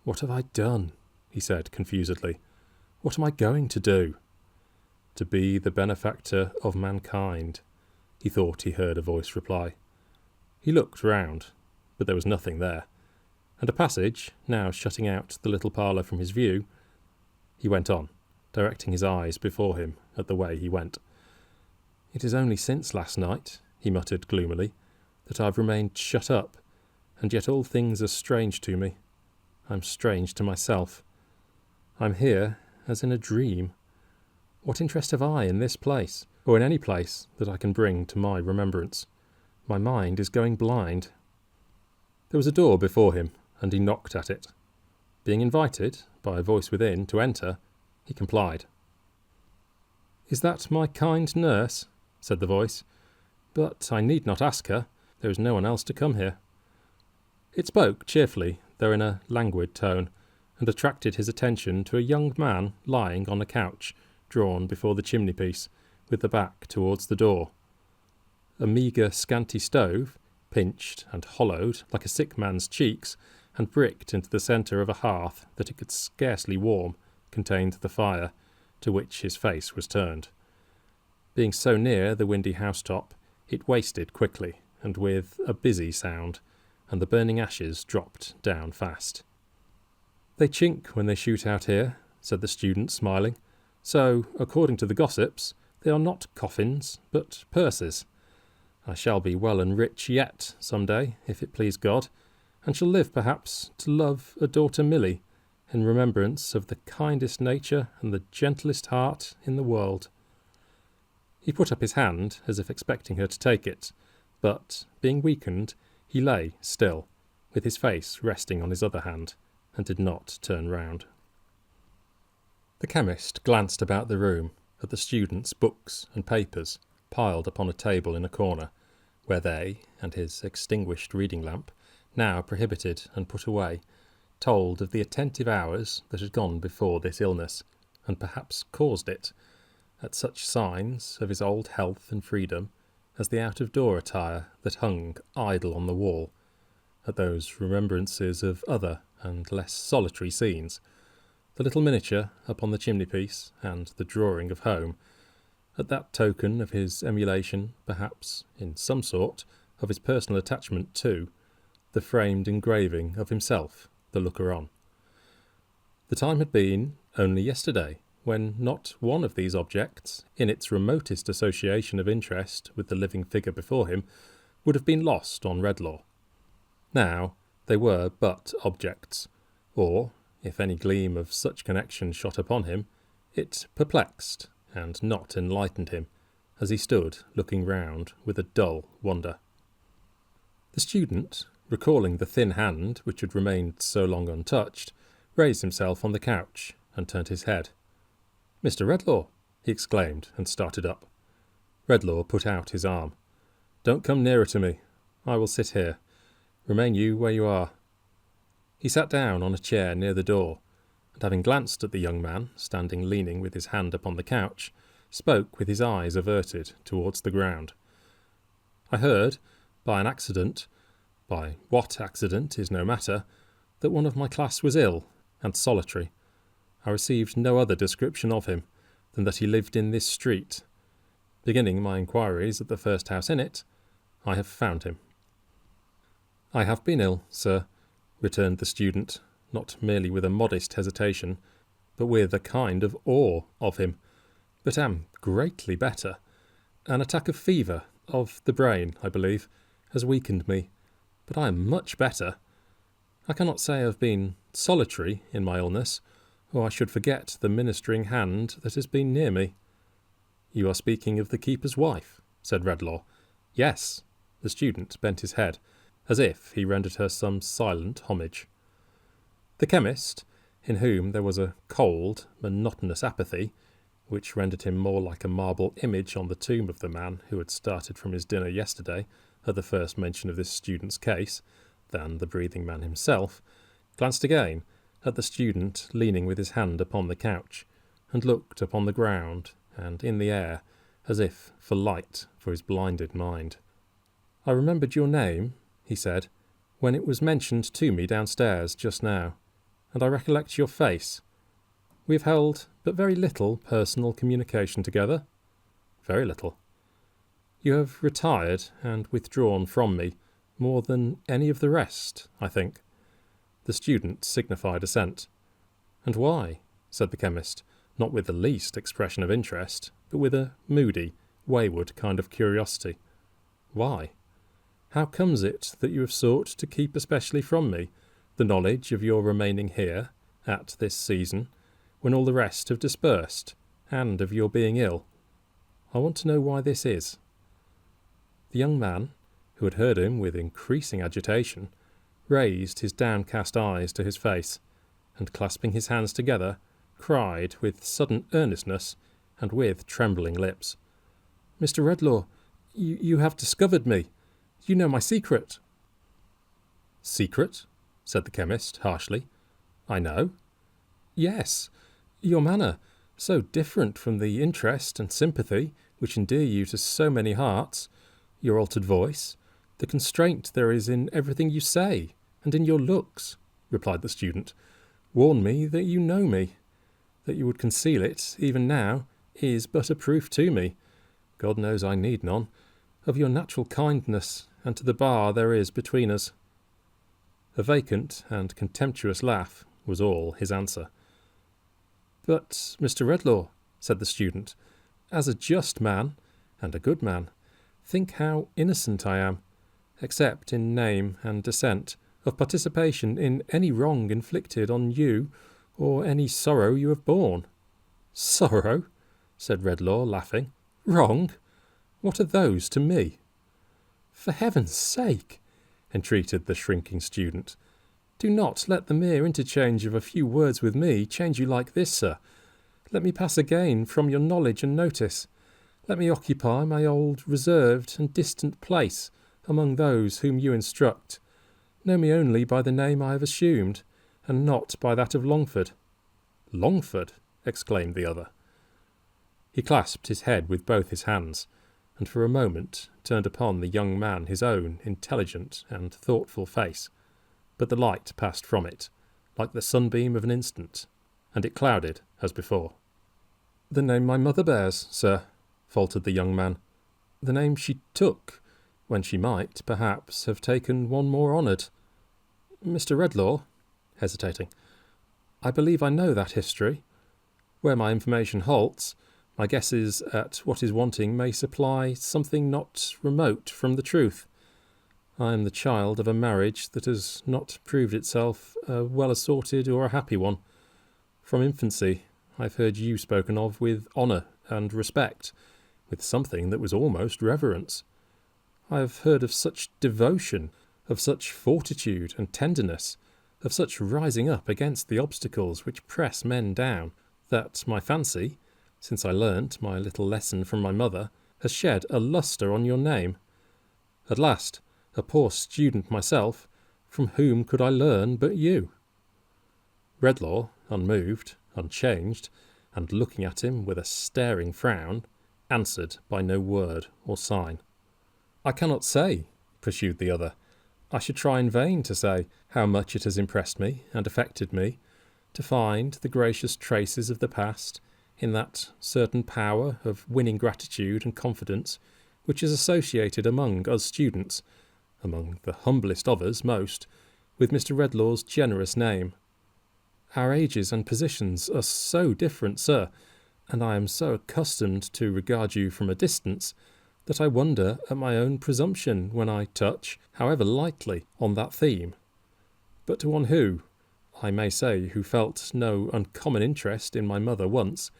"What have I done?" he said confusedly. "What am I going to do?" "To be the benefactor of mankind," he thought he heard a voice reply. He looked round, but there was nothing there, and a passage, now shutting out the little parlour from his view. He went on, directing his eyes before him at the way he went. "It is only since last night," he muttered gloomily, "that I've remained shut up, and yet all things are strange to me. I'm strange to myself. I'm here as in a dream. What interest have I in this place, or in any place that I can bring to my remembrance? My mind is going blind." There was a door before him, and he knocked at it. Being invited, by a voice within, to enter, he complied. "Is that my kind nurse?" said the voice. "But I need not ask her. There is no one else to come here." It spoke cheerfully, though in a languid tone, and attracted his attention to a young man lying on a couch, drawn before the chimney-piece, with the back towards the door. A meagre, scanty stove, pinched and hollowed like a sick man's cheeks, and bricked into the centre of a hearth that it could scarcely warm, contained the fire, to which his face was turned. Being so near the windy housetop, it wasted quickly, and with a busy sound, and the burning ashes dropped down fast. "They chink when they shoot out here," said the student, smiling. "So, according to the gossips, they are not coffins, but purses. I shall be well and rich yet, some day, if it please God, and shall live, perhaps, to love a daughter Milly, in remembrance of the kindest nature and the gentlest heart in the world." He put up his hand, as if expecting her to take it, but, being weakened, he lay still, with his face resting on his other hand, and did not turn round. The chemist glanced about the room, at the student's books and papers, piled upon a table in a corner, where they, and his extinguished reading lamp, now prohibited and put away, told of the attentive hours that had gone before this illness, and perhaps caused it, at such signs of his old health and freedom as the out-of-door attire that hung idle on the wall, at those remembrances of other and less solitary scenes, the little miniature upon the chimney-piece, and the drawing of home, at that token of his emulation, perhaps, in some sort, of his personal attachment to, the framed engraving of himself, the looker-on. The time had been only yesterday, when not one of these objects, in its remotest association of interest with the living figure before him, would have been lost on Redlaw. Now they were but objects, or, if any gleam of such connection shot upon him, it perplexed and not enlightened him, as he stood looking round with a dull wonder. The student, recalling the thin hand which had remained so long untouched, raised himself on the couch and turned his head. "Mr. Redlaw!" he exclaimed, and started up. Redlaw put out his arm. "Don't come nearer to me. I will sit here. Remain you where you are." He sat down on a chair near the door, and having glanced at the young man, standing leaning with his hand upon the couch, spoke with his eyes averted towards the ground. "I heard, by an accident, by what accident is no matter, that one of my class was ill and solitary. I received no other description of him than that he lived in this street. Beginning my inquiries at the first house in it, I have found him." "I have been ill, sir," returned the student, not merely with a modest hesitation, but with a kind of awe of him, "but am greatly better. An attack of fever, of the brain, I believe, has weakened me, but I am much better. I cannot say I have been solitary in my illness, or I should forget the ministering hand that has been near me." "You are speaking of the keeper's wife," said Redlaw. "Yes." The student bent his head, as if he rendered her some silent homage. The chemist, in whom there was a cold, monotonous apathy, which rendered him more like a marble image on the tomb of the man who had started from his dinner yesterday at the first mention of this student's case, than the breathing man himself, glanced again at the student leaning with his hand upon the couch, and looked upon the ground and in the air, as if for light for his blinded mind. "I remembered your name," he said, "when it was mentioned to me downstairs just now, and I recollect your face. We have held but very little personal communication together." "Very little." "You have retired and withdrawn from me more than any of the rest, I think." The student signified assent. "And why?" said the chemist, not with the least expression of interest, but with a moody, wayward kind of curiosity. "Why? How comes it that you have sought to keep especially from me the knowledge of your remaining here, at this season, when all the rest have dispersed, and of your being ill? I want to know why this is." The young man, who had heard him with increasing agitation, raised his downcast eyes to his face, and clasping his hands together, cried with sudden earnestness and with trembling lips, "Mr. Redlaw, you have discovered me. You know my secret." "Secret?" said the chemist harshly. "I know." "Yes. Your manner, so different from the interest and sympathy which endear you to so many hearts, your altered voice, the constraint there is in everything you say, and in your looks," replied the student, "warn me that you know me. That you would conceal it, even now, is but a proof to me, God knows I need none, of your natural kindness, and to the bar there is between us." A vacant and contemptuous laugh was all his answer. "But, Mr. Redlaw," said the student, "as a just man, and a good man, think how innocent I am, except in name and descent, of participation in any wrong inflicted on you, or any sorrow you have borne." "Sorrow?" said Redlaw, laughing. "Wrong? What are those to me?" "For heaven's sake," entreated the shrinking student, "do not let the mere interchange of a few words with me change you like this, sir. Let me pass again from your knowledge and notice. Let me occupy my old reserved and distant place among those whom you instruct. Know me only by the name I have assumed, and not by that of Longford." "Longford?" exclaimed the other. He clasped his head with both his hands, and for a moment turned upon the young man his own intelligent and thoughtful face, but the light passed from it, like the sunbeam of an instant, and it clouded as before. "The name my mother bears, sir," faltered the young man. "The name she took, when she might, perhaps, have taken one more honoured. Mr. Redlaw," hesitating, "I believe I know that history. Where my information halts, my guesses at what is wanting may supply something not remote from the truth. I am the child of a marriage that has not proved itself a well-assorted or a happy one. From infancy, I've heard you spoken of with honour and respect, with something that was almost reverence. I have heard of such devotion, of such fortitude and tenderness, of such rising up against the obstacles which press men down, that my fancy, since I learnt my little lesson from my mother, has shed a lustre on your name. At last, a poor student myself, from whom could I learn but you?" Redlaw, unmoved, unchanged, and looking at him with a staring frown, answered by no word or sign. "I cannot say," pursued the other. "I should try in vain to say how much it has impressed me and affected me, to find the gracious traces of the past in that certain power of winning gratitude and confidence which is associated among us students, among the humblest of us most, with Mr. Redlaw's generous name. Our ages and positions are so different, sir, and I am so accustomed to regard you from a distance, that I wonder at my own presumption when I touch, however lightly, on that theme. But to one who, I may say, who felt no uncommon interest in my mother once,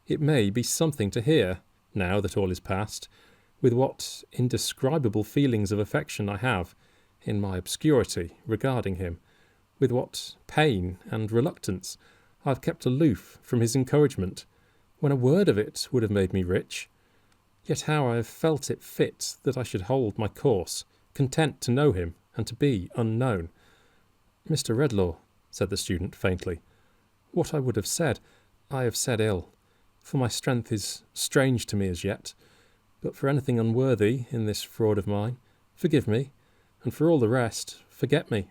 it may be something to hear, now that all is past, with what indescribable feelings of affection I have, in my obscurity, regarding him, with what pain and reluctance I have kept aloof from his encouragement, when a word of it would have made me rich. Yet how I have felt it fit that I should hold my course, content to know him and to be unknown." "Mr. Redlaw," said the student faintly, "what I would have said, I have said ill, for my strength is strange to me as yet. But for anything unworthy in this fraud of mine, forgive me, and for all the rest, forget me."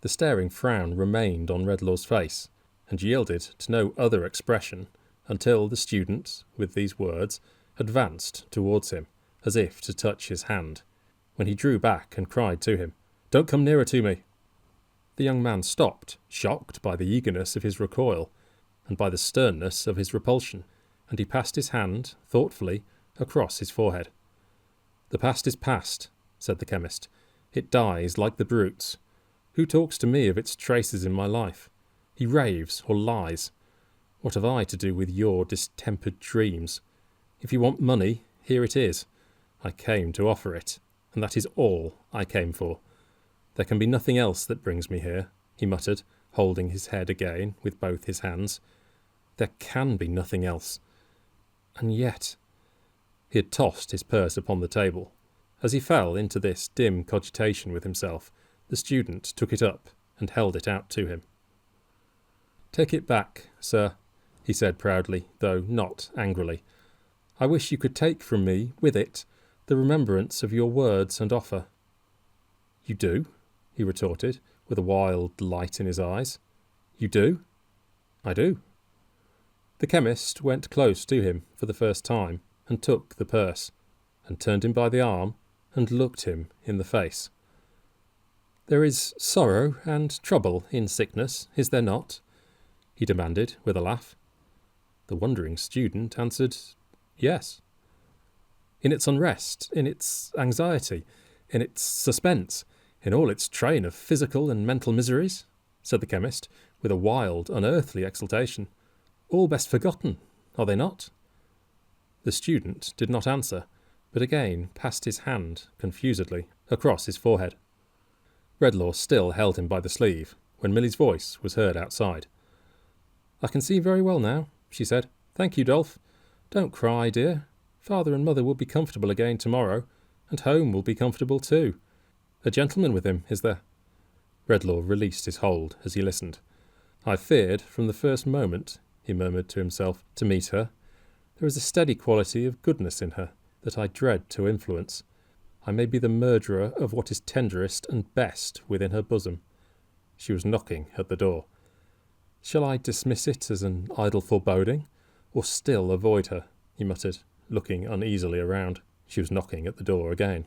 The staring frown remained on Redlaw's face, and yielded to no other expression until the student, with these words, advanced towards him, as if to touch his hand, when he drew back and cried to him, "Don't come nearer to me." The young man stopped, shocked by the eagerness of his recoil, and by the sternness of his repulsion, and he passed his hand, thoughtfully, across his forehead. "The past is past," said the chemist. "It dies like the brutes. Who talks to me of its traces in my life? He raves or lies. What have I to do with your distempered dreams? If you want money, here it is. I came to offer it, and that is all I came for. There can be nothing else that brings me here," he muttered, holding his head again with both his hands. "There can be nothing else. And yet—" He had tossed his purse upon the table. As he fell into this dim cogitation with himself, the student took it up and held it out to him. "Take it back, sir," he said proudly, though not angrily. "I wish you could take from me, with it, the remembrance of your words and offer." "You do?" he retorted, with a wild light in his eyes. "You do?" "I do." The chemist went close to him for the first time, and took the purse, and turned him by the arm, and looked him in the face. "There is sorrow and trouble in sickness, is there not?" he demanded with a laugh. The wondering student answered, "Yes." "In its unrest, in its anxiety, in its suspense, in all its train of physical and mental miseries?" said the chemist, with a wild, unearthly exultation. "All best forgotten, are they not?" The student did not answer, but again passed his hand, confusedly, across his forehead. Redlaw still held him by the sleeve, when Milly's voice was heard outside. "I can see very well now," she said. "Thank you, Dolph. Don't cry, dear. Father and Mother will be comfortable again tomorrow, and home will be comfortable too. A gentleman with him, is there?" Redlaw released his hold as he listened. "I feared from the first moment," he murmured to himself, "to meet her. There is a steady quality of goodness in her that I dread to influence. I may be the murderer of what is tenderest and best within her bosom." She was knocking at the door. "Shall I dismiss it as an idle foreboding, or still avoid her?" he muttered, looking uneasily around. She was knocking at the door again.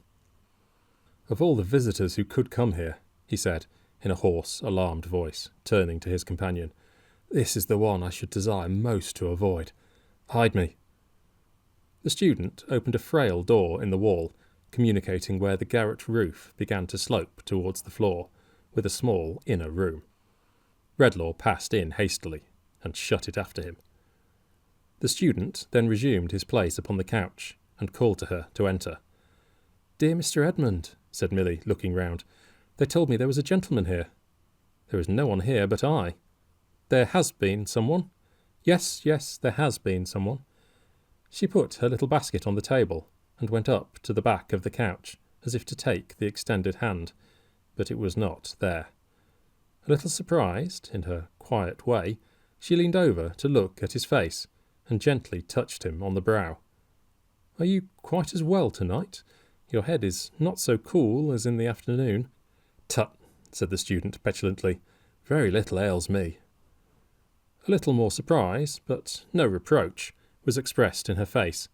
"Of all the visitors who could come here," he said, in a hoarse, alarmed voice, turning to his companion, "this is the one I should desire most to avoid. Hide me." The student opened a frail door in the wall, communicating where the garret roof began to slope towards the floor, with a small inner room. Redlaw passed in hastily, and shut it after him. The student then resumed his place upon the couch, and called to her to enter. "Dear Mr. Edmund," said Milly, looking round, "they told me there was a gentleman here." "There is no one here but I." "There has been someone." Yes, there has been someone." She put her little basket on the table, and went up to the back of the couch, as if to take the extended hand, but it was not there. A little surprised, in her quiet way, she leaned over to look at his face, and gently touched him on the brow. "Are you quite as well tonight? Your head is not so cool as in the afternoon." "Tut," said the student petulantly, "very little ails me." A little more surprise, but no reproach, was expressed in her face,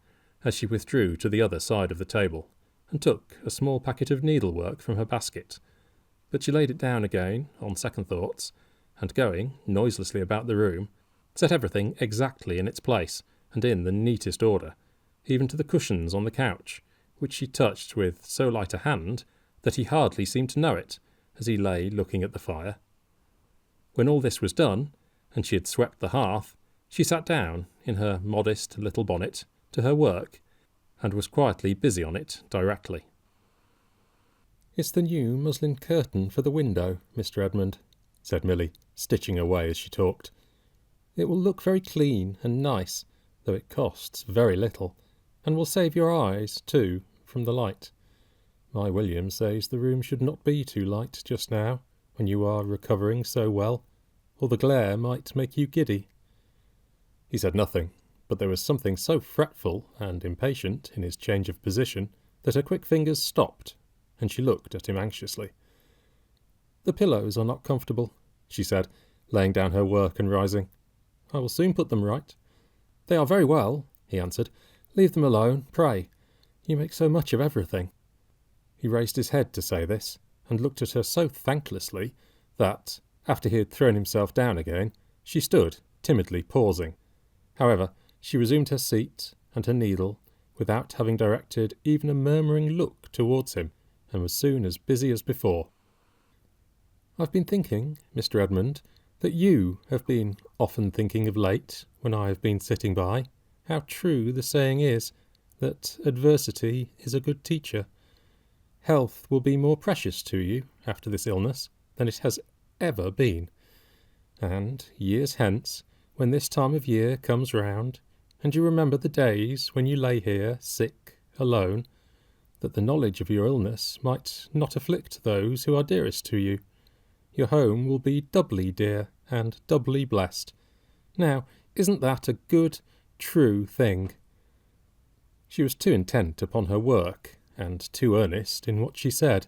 as she withdrew to the other side of the table, and took a small packet of needlework from her basket. But she laid it down again, on second thoughts, and going noiselessly about the room, set everything exactly in its place, and in the neatest order, even to the cushions on the couch, which she touched with so light a hand that he hardly seemed to know it, as he lay looking at the fire. When all this was done, and she had swept the hearth, she sat down, in her modest little bonnet, to her work, and was quietly busy on it directly. "It's the new muslin curtain for the window, Mr. Edmund," said Milly, stitching away as she talked. "It will look very clean and nice, though it costs very little, and will save your eyes, too, from the light. My William says the room should not be too light just now, when you are recovering so well, or the glare might make you giddy." He said nothing, but there was something so fretful and impatient in his change of position that her quick fingers stopped, and she looked at him anxiously. "The pillows are not comfortable," she said, laying down her work and rising. "I will soon put them right." "They are very well," he answered. "Leave them alone, pray. You make so much of everything." He raised his head to say this, and looked at her so thanklessly that, after he had thrown himself down again, she stood, timidly pausing. However, she resumed her seat and her needle, without having directed even a murmuring look towards him, and was soon as busy as before. "I've been thinking, Mr. Edmund, that you have been often thinking of late, when I have been sitting by, how true the saying is, that adversity is a good teacher. Health will be more precious to you after this illness than it has ever been. And years hence, when this time of year comes round, and you remember the days when you lay here sick, alone, that the knowledge of your illness might not afflict those who are dearest to you, your home will be doubly dear and doubly blessed. Now, isn't that a good, true thing?" She was too intent upon her work, and too earnest in what she said,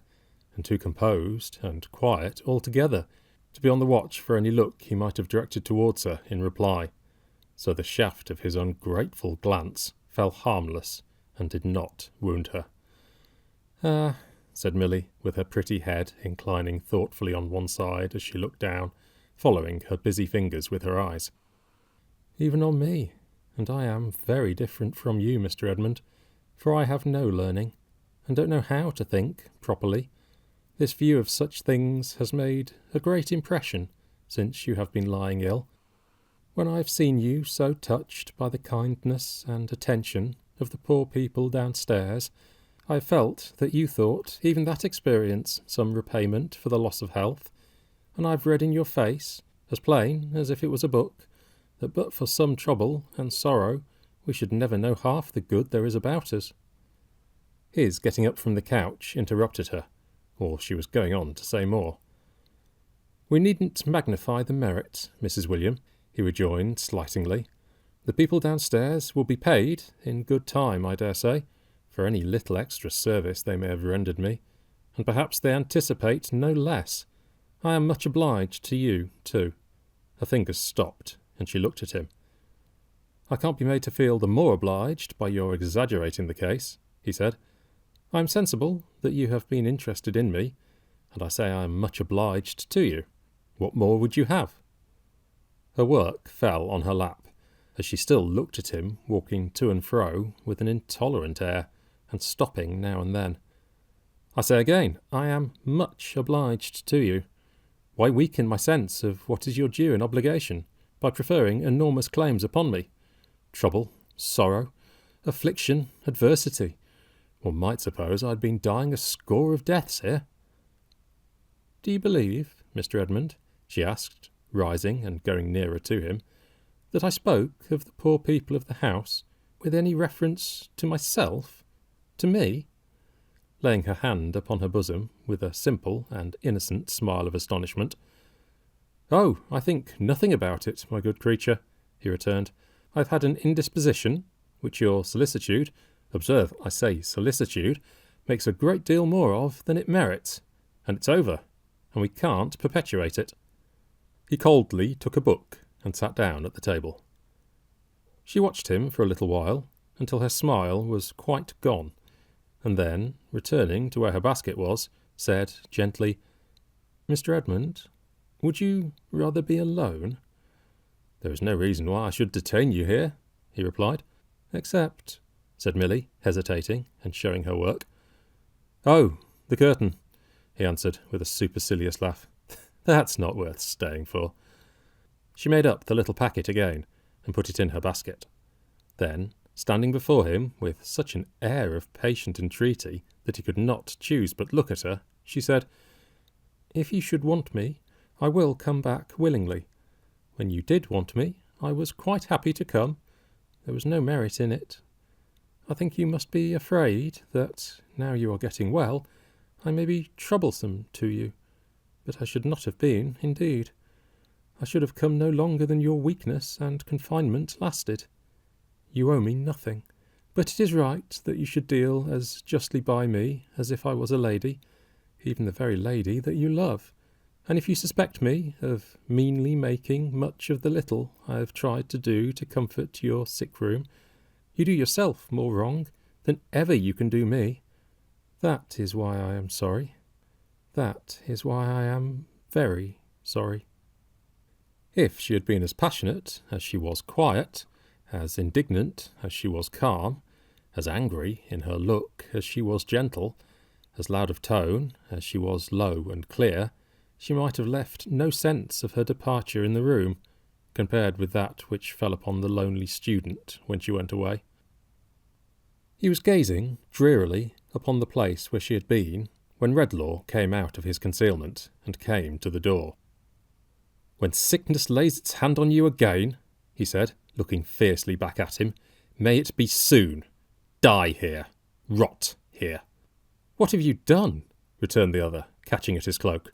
and too composed and quiet altogether, to be on the watch for any look he might have directed towards her in reply, so the shaft of his ungrateful glance fell harmless, and did not wound her. "Ah," said Milly, with her pretty head inclining thoughtfully on one side as she looked down, following her busy fingers with her eyes. "Even on me, and I am very different from you, Mr. Edmund, for I have no learning, and don't know how to think properly. This view of such things has made a great impression since you have been lying ill. When I have seen you so touched by the kindness and attention of the poor people downstairs, I have felt that you thought even that experience some repayment for the loss of health, and I have read in your face, as plain as if it was a book, that but for some trouble and sorrow we should never know half the good there is about us." His getting up from the couch interrupted her, or she was going on to say more. "We needn't magnify the merit, Mrs. William," he rejoined slightingly. "The people downstairs will be paid, in good time, I dare say, for any little extra service they may have rendered me, and perhaps they anticipate no less. I am much obliged to you, too." Her fingers stopped, and she looked at him. "I can't be made to feel the more obliged by your exaggerating the case," he said. "I am sensible that you have been interested in me, and I say I am much obliged to you. What more would you have?" Her work fell on her lap, as she still looked at him walking to and fro with an intolerant air, and stopping now and then. "I say again, I am much obliged to you. Why weaken my sense of what is your due and obligation by preferring enormous claims upon me? Trouble, sorrow, affliction, adversity. One might suppose I had been dying a score of deaths here." "Do you believe, Mr. Edmund," she asked, rising and going nearer to him, "that I spoke of the poor people of the house with any reference to myself, to me?" laying her hand upon her bosom with a simple and innocent smile of astonishment. "Oh, I think nothing about it, my good creature," he returned. "I have had an indisposition, which your solicitude, observe, I say solicitude, makes a great deal more of than it merits, and it's over, and we can't perpetuate it." He coldly took a book and sat down at the table. She watched him for a little while, until her smile was quite gone, and then, returning to where her basket was, said gently, "Mr. Edmund, would you rather be alone?" "There is no reason why I should detain you here," he replied. "Except," said Milly, hesitating and showing her work. "Oh, the curtain," he answered with a supercilious laugh. "That's not worth staying for." She made up the little packet again and put it in her basket. Then, standing before him with such an air of patient entreaty that he could not choose but look at her, she said, "If you should want me, I will come back willingly. When you did want me, I was quite happy to come. There was no merit in it. I think you must be afraid that, now you are getting well, I may be troublesome to you. But I should not have been, indeed. I should have come no longer than your weakness and confinement lasted. You owe me nothing, but it is right that you should deal as justly by me as if I was a lady, even the very lady that you love. And if you suspect me of meanly making much of the little I have tried to do to comfort your sick room, you do yourself more wrong than ever you can do me. That is why I am sorry. That is why I am very sorry." If she had been as passionate as she was quiet, as indignant as she was calm, as angry in her look as she was gentle, as loud of tone as she was low and clear, she might have left no sense of her departure in the room, compared with that which fell upon the lonely student when she went away. He was gazing drearily upon the place where she had been, when Redlaw came out of his concealment and came to the door. "When sickness lays its hand on you again," he said, looking fiercely back at him, "may it be soon. Die here. Rot here." "What have you done?" returned the other, catching at his cloak.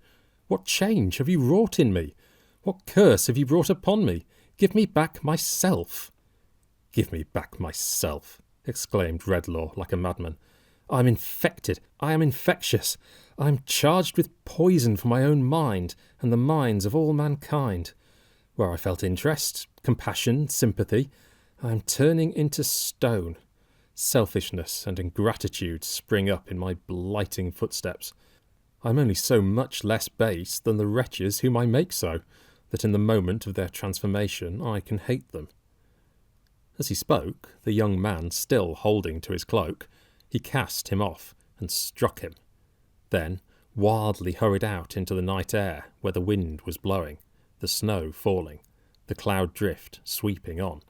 "What change have you wrought in me? What curse have you brought upon me? Give me back myself." "Give me back myself," exclaimed Redlaw like a madman. "I am infected. I am infectious. I am charged with poison for my own mind and the minds of all mankind. Where I felt interest, compassion, sympathy, I am turning into stone. Selfishness and ingratitude spring up in my blighting footsteps. I am only so much less base than the wretches whom I make so, that in the moment of their transformation I can hate them." As he spoke, the young man still holding to his cloak, he cast him off and struck him. Then wildly hurried out into the night air, where the wind was blowing, the snow falling, the cloud drift sweeping on,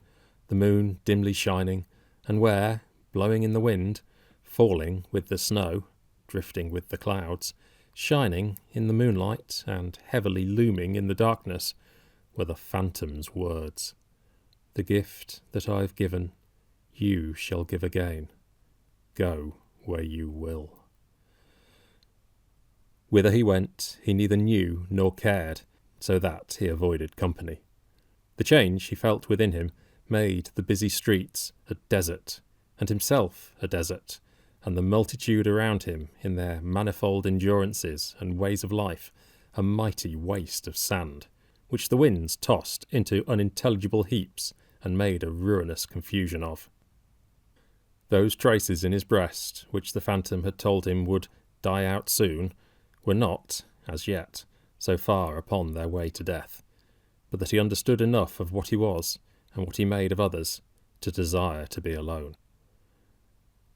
the moon dimly shining, and where, blowing in the wind, falling with the snow, drifting with the clouds, shining in the moonlight and heavily looming in the darkness, were the phantom's words. "The gift that I have given, you shall give again. Go where you will." Whither he went, he neither knew nor cared, so that he avoided company. The change he felt within him made the busy streets a desert, and himself a desert, and the multitude around him, in their manifold endurances and ways of life, a mighty waste of sand, which the winds tossed into unintelligible heaps and made a ruinous confusion of. Those traces in his breast, which the phantom had told him would die out soon, were not, as yet, so far upon their way to death, but that he understood enough of what he was, and what he made of others, to desire to be alone.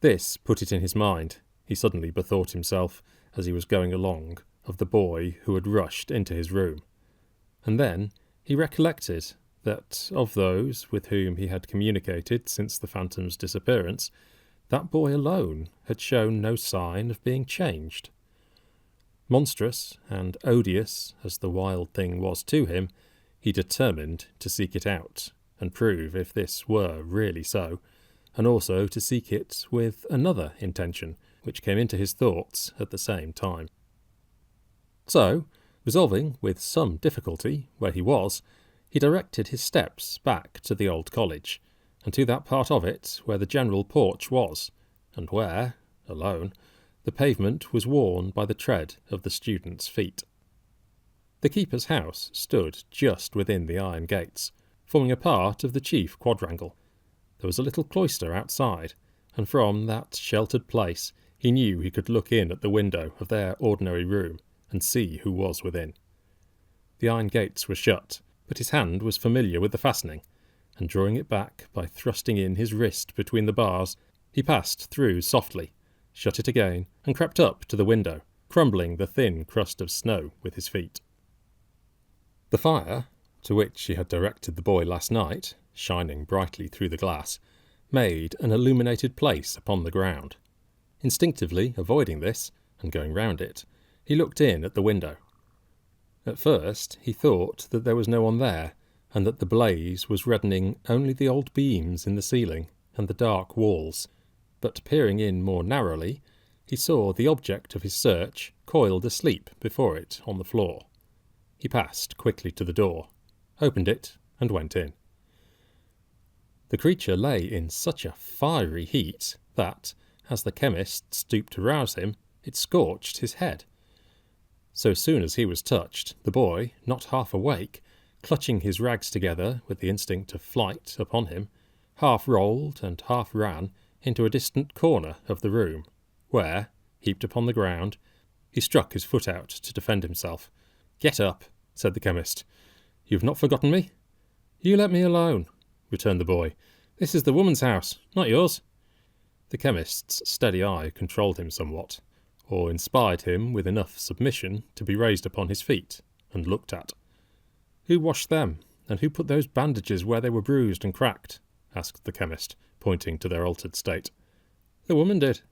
This put it in his mind. He suddenly bethought himself, as he was going along, of the boy who had rushed into his room. And then he recollected that of those with whom he had communicated since the phantom's disappearance, that boy alone had shown no sign of being changed. Monstrous and odious as the wild thing was to him, he determined to seek it out, and prove if this were really so, and also to seek it with another intention, which came into his thoughts at the same time. So, resolving with some difficulty where he was, he directed his steps back to the old college, and to that part of it where the general porch was, and where, alone, the pavement was worn by the tread of the students' feet. The keeper's house stood just within the iron gates, forming a part of the chief quadrangle. There was a little cloister outside, and from that sheltered place he knew he could look in at the window of their ordinary room and see who was within. The iron gates were shut, but his hand was familiar with the fastening, and drawing it back by thrusting in his wrist between the bars, he passed through softly, shut it again, and crept up to the window, crumbling the thin crust of snow with his feet. The fire, to which he had directed the boy last night, shining brightly through the glass, made an illuminated place upon the ground. Instinctively avoiding this, and going round it, he looked in at the window. At first he thought that there was no one there, and that the blaze was reddening only the old beams in the ceiling and the dark walls, but peering in more narrowly, he saw the object of his search coiled asleep before it on the floor. He passed quickly to the door, opened it, and went in. The creature lay in such a fiery heat that, as the chemist stooped to rouse him, it scorched his head. So soon as he was touched, the boy, not half awake, clutching his rags together with the instinct of flight upon him, half rolled and half ran into a distant corner of the room, where, heaped upon the ground, he struck his foot out to defend himself. "Get up," said the chemist. "You've not forgotten me?" "You let me alone," returned the boy. "This is the woman's house, not yours." The chemist's steady eye controlled him somewhat, or inspired him with enough submission to be raised upon his feet and looked at. "Who washed them, and who put those bandages where they were bruised and cracked?" asked the chemist, pointing to their altered state. "The woman did."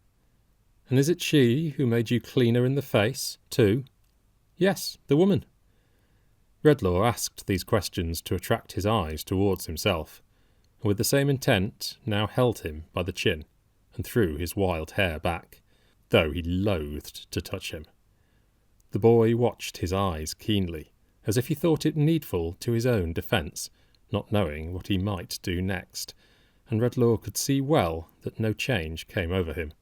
"And is it she who made you cleaner in the face, too?" "Yes, the woman." Redlaw asked these questions to attract his eyes towards himself, and with the same intent now held him by the chin, and threw his wild hair back, though he loathed to touch him. The boy watched his eyes keenly, as if he thought it needful to his own defence, not knowing what he might do next, and Redlaw could see well that no change came over him.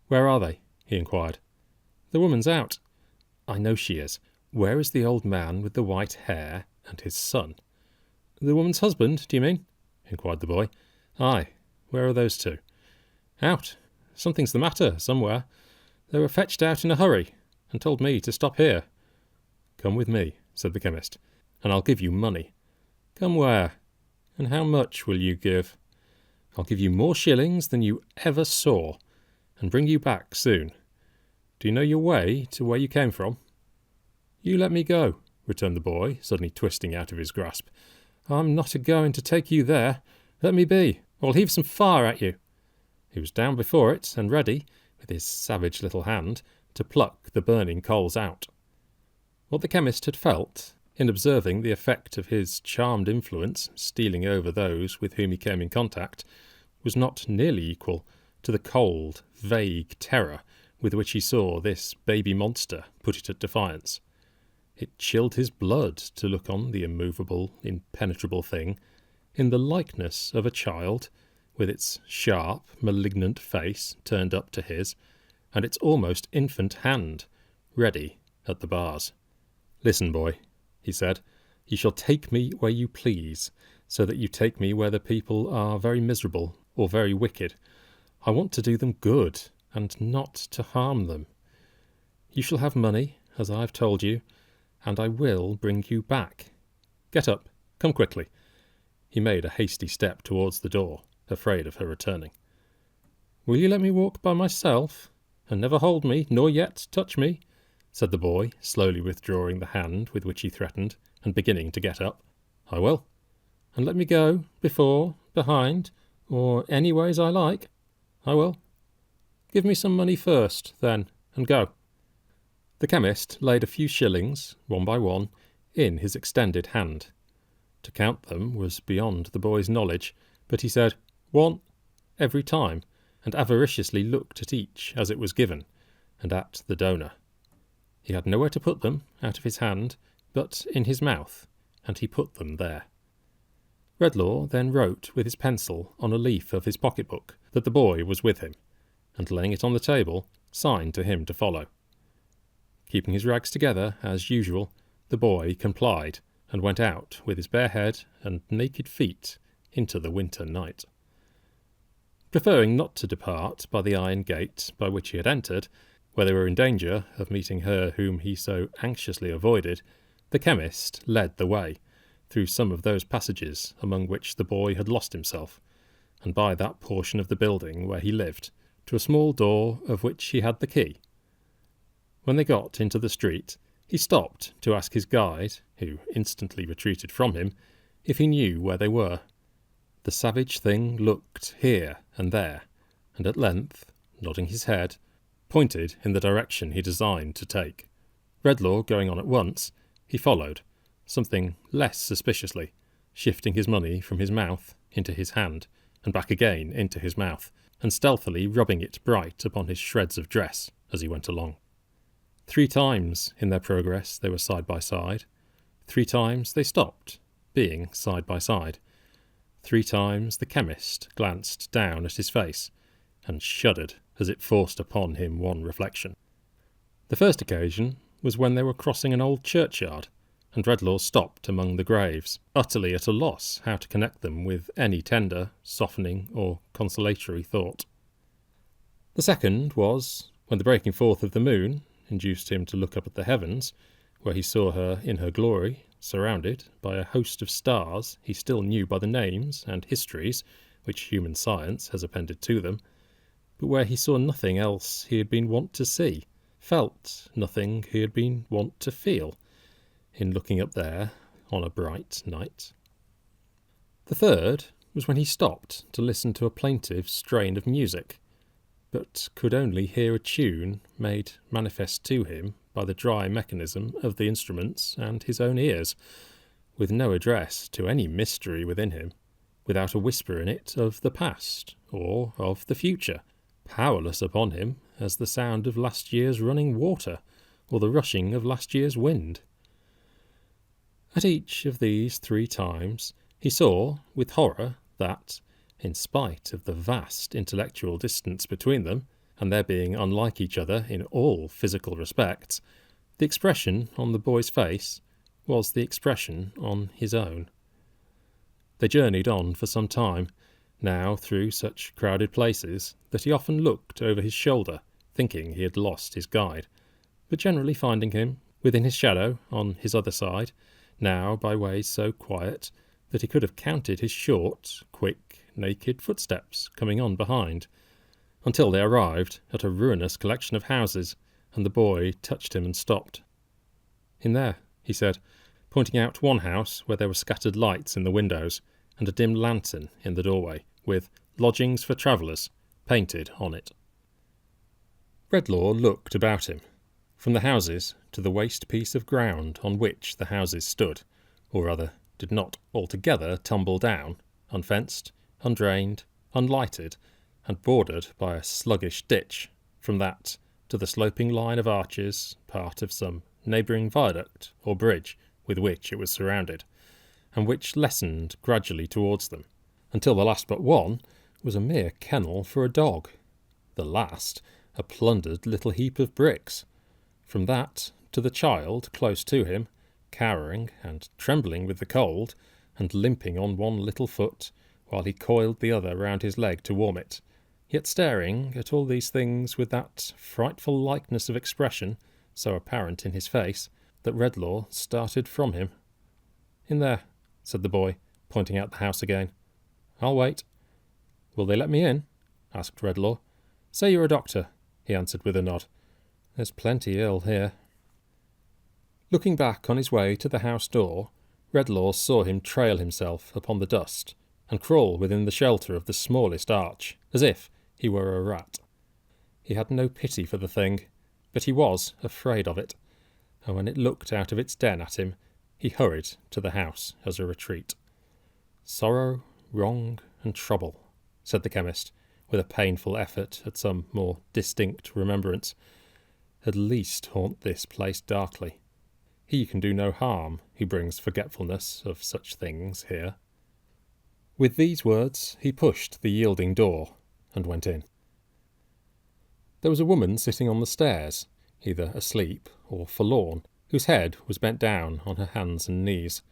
"Where are they?" he inquired. "The woman's out." "I know she is. Where is the old man with the white hair and his son?" "The woman's husband, do you mean?" inquired the boy. "Aye. Where are those two?" "Out. Something's the matter, somewhere. They were fetched out in a hurry, and told me to stop here." "Come with me," said the chemist, "and I'll give you money." "Come where? And how much will you give?" "I'll give you more shillings than you ever saw, and bring you back soon. Do you know your way to where you came from?" "You let me go," returned the boy, suddenly twisting out of his grasp. "I'm not a-going to take you there. Let me be, or I'll heave some fire at you." He was down before it, and ready, with his savage little hand, to pluck the burning coals out. What the chemist had felt, in observing the effect of his charmed influence stealing over those with whom he came in contact, was not nearly equal to the cold, vague terror with which he saw this baby monster put it at defiance. It chilled his blood to look on the immovable, impenetrable thing, in the likeness of a child, with its sharp, malignant face turned up to his, and its almost infant hand, ready at the bars. "Listen, boy," he said, "you shall take me where you please, so that you take me where the people are very miserable or very wicked. I want to do them good, and not to harm them. You shall have money, as I've told you, and I will bring you back. Get up, come quickly." He made a hasty step towards the door, afraid of her returning. "Will you let me walk by myself, and never hold me, nor yet touch me?" said the boy, slowly withdrawing the hand with which he threatened, and beginning to get up. "I will. And let me go, before, behind, or any ways I like. I will. Give me some money first, then, and go." The chemist laid a few shillings, one by one, in his extended hand. To count them was beyond the boy's knowledge, but he said, "One," every time, and avariciously looked at each as it was given, and at the donor. He had nowhere to put them out of his hand, but in his mouth, and he put them there. Redlaw then wrote with his pencil on a leaf of his pocket-book that the boy was with him, and laying it on the table, signed to him to follow. Keeping his rags together, as usual, the boy complied, and went out with his bare head and naked feet into the winter night. Preferring not to depart by the iron gate by which he had entered, where they were in danger of meeting her whom he so anxiously avoided, the chemist led the way, through some of those passages among which the boy had lost himself, and by that portion of the building where he lived, to a small door of which he had the key. When they got into the street, he stopped to ask his guide, who instantly retreated from him, if he knew where they were. The savage thing looked here and there, and at length, nodding his head, pointed in the direction he designed to take. Redlaw going on at once, he followed, something less suspiciously, shifting his money from his mouth into his hand, and back again into his mouth, and stealthily rubbing it bright upon his shreds of dress as he went along. 3 times in their progress they were side by side. 3 times they stopped, being side by side. 3 times the chemist glanced down at his face, and shuddered as it forced upon him one reflection. The first occasion was when they were crossing an old churchyard, and Redlaw stopped among the graves, utterly at a loss how to connect them with any tender, softening, or consolatory thought. The second was when the breaking forth of the moon induced him to look up at the heavens, where he saw her in her glory, surrounded by a host of stars he still knew by the names and histories which human science has appended to them, but where he saw nothing else he had been wont to see, felt nothing he had been wont to feel, in looking up there on a bright night. The third was when he stopped to listen to a plaintive strain of music, but could only hear a tune made manifest to him by the dry mechanism of the instruments and his own ears, with no address to any mystery within him, without a whisper in it of the past or of the future, powerless upon him as the sound of last year's running water or the rushing of last year's wind. At each of these 3 times he saw with horror that, in spite of the vast intellectual distance between them, and their being unlike each other in all physical respects, the expression on the boy's face was the expression on his own. They journeyed on for some time, now through such crowded places that he often looked over his shoulder, thinking he had lost his guide, but generally finding him within his shadow on his other side, now by ways so quiet that he could have counted his short, quick, naked footsteps coming on behind, until they arrived at a ruinous collection of houses, and the boy touched him and stopped. "In there," he said, pointing out one house where there were scattered lights in the windows, and a dim lantern in the doorway, with "Lodgings for Travellers" painted on it. Redlaw looked about him, from the houses to the waste piece of ground on which the houses stood, or rather did not altogether tumble down, unfenced, undrained, unlighted, and bordered by a sluggish ditch, from that to the sloping line of arches, part of some neighbouring viaduct or bridge with which it was surrounded, and which lessened gradually towards them, until the last but one was a mere kennel for a dog, the last a plundered little heap of bricks. From that to the child close to him, cowering and trembling with the cold, and limping on one little foot, while he coiled the other round his leg to warm it, yet staring at all these things with that frightful likeness of expression so apparent in his face that Redlaw started from him. "In there," said the boy, pointing out the house again. "I'll wait." "Will they let me in?" asked Redlaw. "Say you're a doctor," he answered with a nod. "There's plenty ill here." Looking back on his way to the house door, Redlaw saw him trail himself upon the dust and crawl within the shelter of the smallest arch, as if he were a rat. He had no pity for the thing, but he was afraid of it, and when it looked out of its den at him, he hurried to the house as a retreat. "Sorrow, wrong, and trouble," said the chemist, with a painful effort at some more distinct remembrance, "at least haunt this place darkly. He can do no harm who brings forgetfulness of such things here." With these words he pushed the yielding door and went in. There was a woman sitting on the stairs, either asleep or forlorn, whose head was bent down on her hands and knees.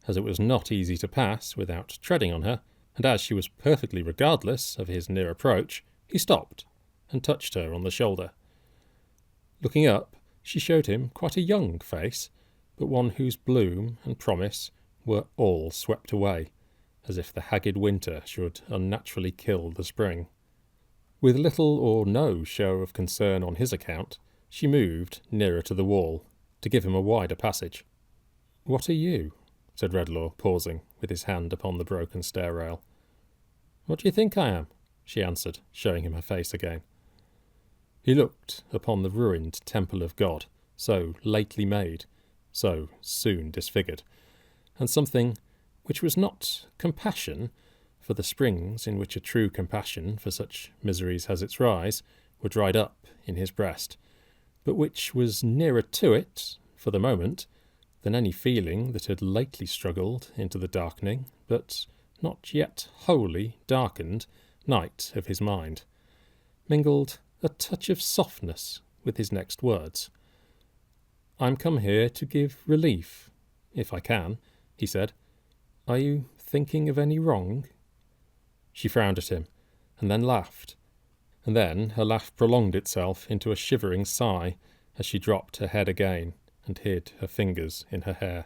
As it was not easy to pass without treading on her, and as she was perfectly regardless of his near approach, he stopped and touched her on the shoulder. Looking up, she showed him quite a young face, but one whose bloom and promise were all swept away, as if the haggard winter should unnaturally kill the spring. With little or no show of concern on his account, she moved nearer to the wall, to give him a wider passage. "What are you?" said Redlaw, pausing, with his hand upon the broken stair rail. "What do you think I am?" she answered, showing him her face again. He looked upon the ruined temple of God, so lately made, so soon disfigured, and something which was not compassion, for the springs in which a true compassion for such miseries has its rise were dried up in his breast, but which was nearer to it, for the moment, than any feeling that had lately struggled into the darkening, but not yet wholly darkened, night of his mind, mingled a touch of softness with his next words. "I'm come here to give relief, if I can," he said. "Are you thinking of any wrong?" She frowned at him, and then laughed, and then her laugh prolonged itself into a shivering sigh as she dropped her head again and hid her fingers in her hair.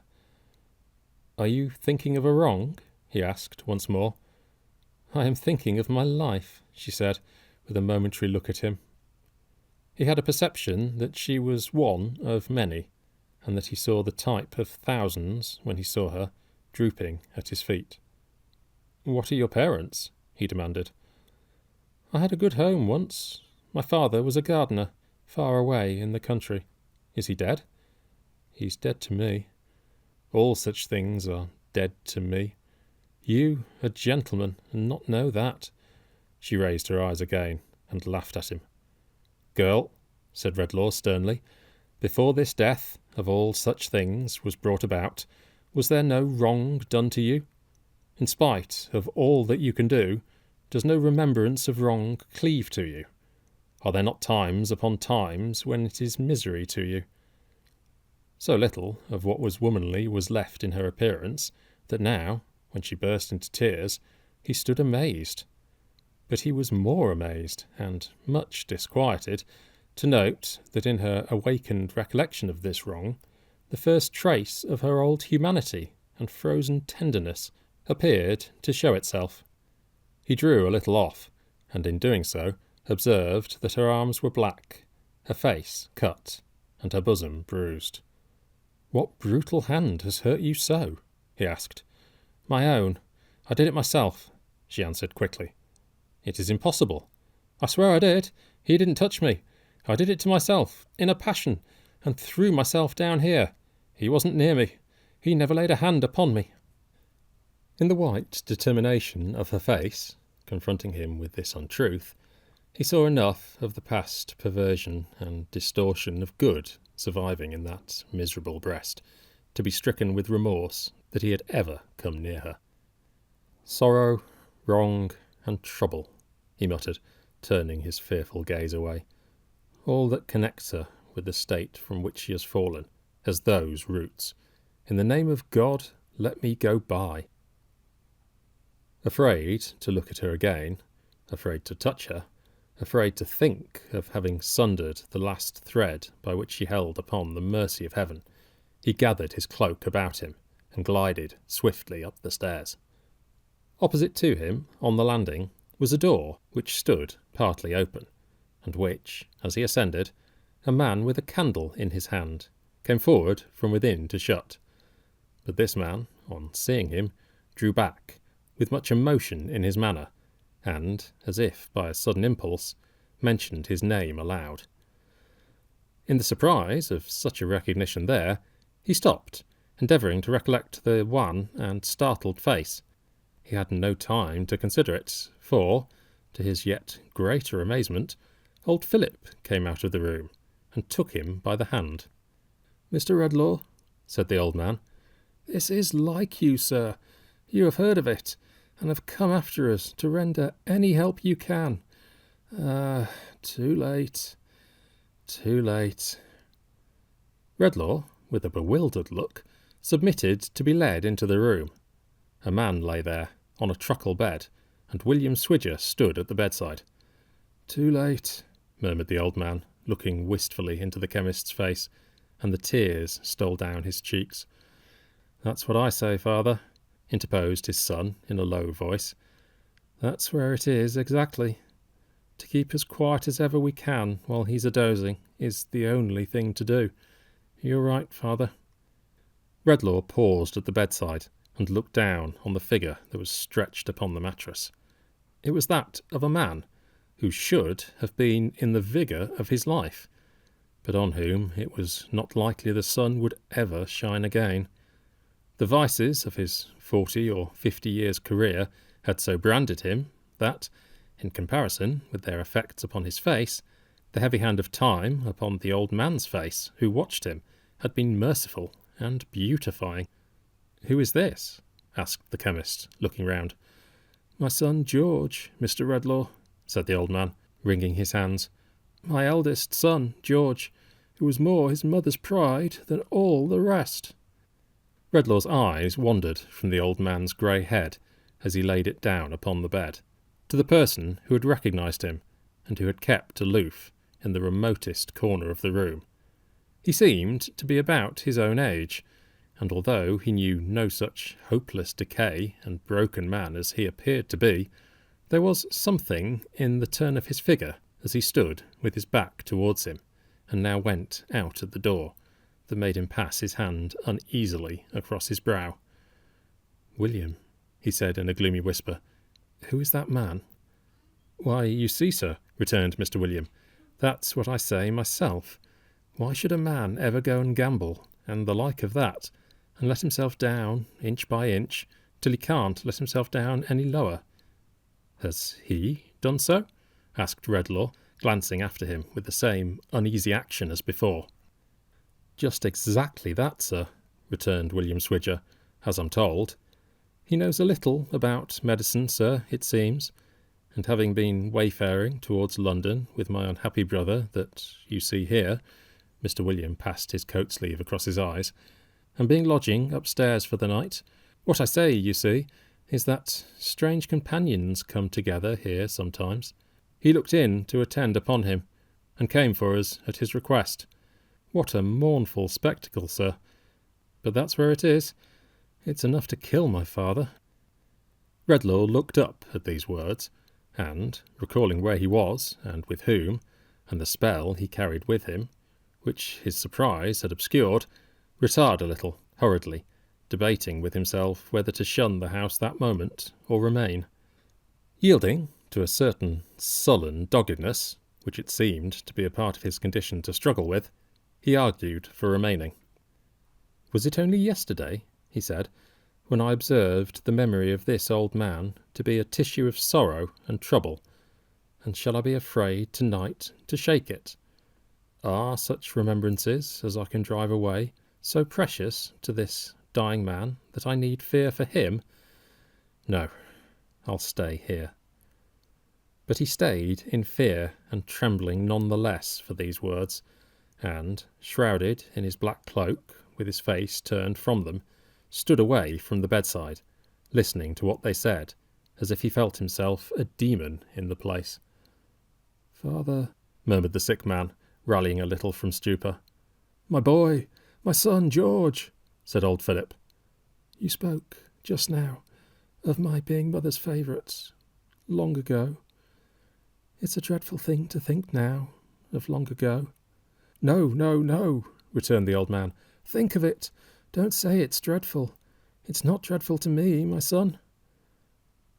"Are you thinking of a wrong?" he asked once more. "I am thinking of my life," she said, with a momentary look at him. He had a perception that she was one of many, and that he saw the type of thousands, when he saw her, drooping at his feet. "What are your parents?" he demanded. "I had a good home once. My father was a gardener, far away in the country. Is he dead?" "He's dead to me. All such things are dead to me. You, a gentleman, and not know that." She raised her eyes again and laughed at him. "Girl," said Redlaw sternly, "before this death, of all such things, was brought about, was there no wrong done to you? In spite of all that you can do, does no remembrance of wrong cleave to you? Are there not times upon times when it is misery to you?" So little of what was womanly was left in her appearance, that now, when she burst into tears, he stood amazed. But he was more amazed, and much disquieted, to note that in her awakened recollection of this wrong, the first trace of her old humanity and frozen tenderness appeared to show itself. He drew a little off, and in doing so observed that her arms were black, her face cut, and her bosom bruised. "What brutal hand has hurt you so?" he asked. "My own. I did it myself," she answered quickly. "It is impossible." "I swear I did. He didn't touch me. I did it to myself, in a passion, and threw myself down here. He wasn't near me. He never laid a hand upon me." In the white determination of her face, confronting him with this untruth, he saw enough of the past perversion and distortion of good surviving in that miserable breast, to be stricken with remorse that he had ever come near her. "Sorrow, wrong, and trouble," he muttered, turning his fearful gaze away. "All that connects her with the state from which she has fallen has those roots. In the name of God, let me go by." Afraid to look at her again, afraid to touch her, afraid to think of having sundered the last thread by which she held upon the mercy of heaven, he gathered his cloak about him and glided swiftly up the stairs. Opposite to him, on the landing, was a door which stood partly open, and which, as he ascended, a man with a candle in his hand came forward from within to shut. But this man, on seeing him, drew back, with much emotion in his manner, and, as if by a sudden impulse, mentioned his name aloud. In the surprise of such a recognition there, he stopped, endeavouring to recollect the wan and startled face. He had no time to consider it, for, to his yet greater amazement, old Philip came out of the room, and took him by the hand. "Mr. Redlaw," said the old man, "this is like you, sir. You have heard of it, and have come after us to render any help you can. Too late. Too late." Redlaw, with a bewildered look, submitted to be led into the room. A man lay there, on a truckle bed, and William Swidger stood at the bedside. "Too late," murmured the old man, looking wistfully into the chemist's face, and the tears stole down his cheeks. "That's what I say, father," interposed his son in a low voice. "That's where it is, exactly. To keep as quiet as ever we can while he's a-dozing is the only thing to do. You're right, father." Redlaw paused at the bedside and looked down on the figure that was stretched upon the mattress. It was that of a man who should have been in the vigour of his life, but on whom it was not likely the sun would ever shine again. The vices of his 40 or 50 years' career had so branded him that, in comparison with their effects upon his face, the heavy hand of time upon the old man's face who watched him had been merciful and beautifying. "Who is this?" asked the chemist, looking round. "My son George, Mr. Redlaw," said the old man, wringing his hands. "My eldest son, George, who was more his mother's pride than all the rest." Redlaw's eyes wandered from the old man's grey head as he laid it down upon the bed, to the person who had recognised him, and who had kept aloof in the remotest corner of the room. He seemed to be about his own age, and although he knew no such hopeless decay and broken man as he appeared to be, there was something in the turn of his figure as he stood with his back towards him, and now went out at the door, that made him pass his hand uneasily across his brow. "William," he said in a gloomy whisper, "who is that man?" "Why, you see, sir," returned Mr. William, "that's what I say myself. Why should a man ever go and gamble, and the like of that, and let himself down, inch by inch, till he can't let himself down any lower?" "Has he done so?" asked Redlaw, glancing after him with the same uneasy action as before. "Just exactly that, sir," returned William Swidger, "as I'm told. He knows a little about medicine, sir, it seems, and having been wayfaring towards London with my unhappy brother that you see here," Mr. William passed his coat sleeve across his eyes, "and being lodging upstairs for the night, what I say, you see, is that strange companions come together here sometimes. He looked in to attend upon him, and came for us at his request. What a mournful spectacle, sir! But that's where it is. It's enough to kill my father." Redlaw looked up at these words, and, recalling where he was, and with whom, and the spell he carried with him, which his surprise had obscured, retired a little, hurriedly, debating with himself whether to shun the house that moment or remain. Yielding to a certain sullen doggedness, which it seemed to be a part of his condition to struggle with, he argued for remaining. "Was it only yesterday," he said, "when I observed the memory of this old man to be a tissue of sorrow and trouble, and shall I be afraid to-night to shake it? Are such remembrances as I can drive away so precious to this dying man that I need fear for him? No, I'll stay here." But he stayed in fear and trembling none the less for these words, and, shrouded in his black cloak, with his face turned from them, stood away from the bedside, listening to what they said, as if he felt himself a demon in the place. "Father," murmured the sick man, rallying a little from stupor. "My boy, my son George," said old Philip. "You spoke, just now, of my being mother's favourites, long ago. It's a dreadful thing to think now, of long ago. No, no, no, returned the old man. Think of it. Don't say it's dreadful. It's not dreadful to me, my son.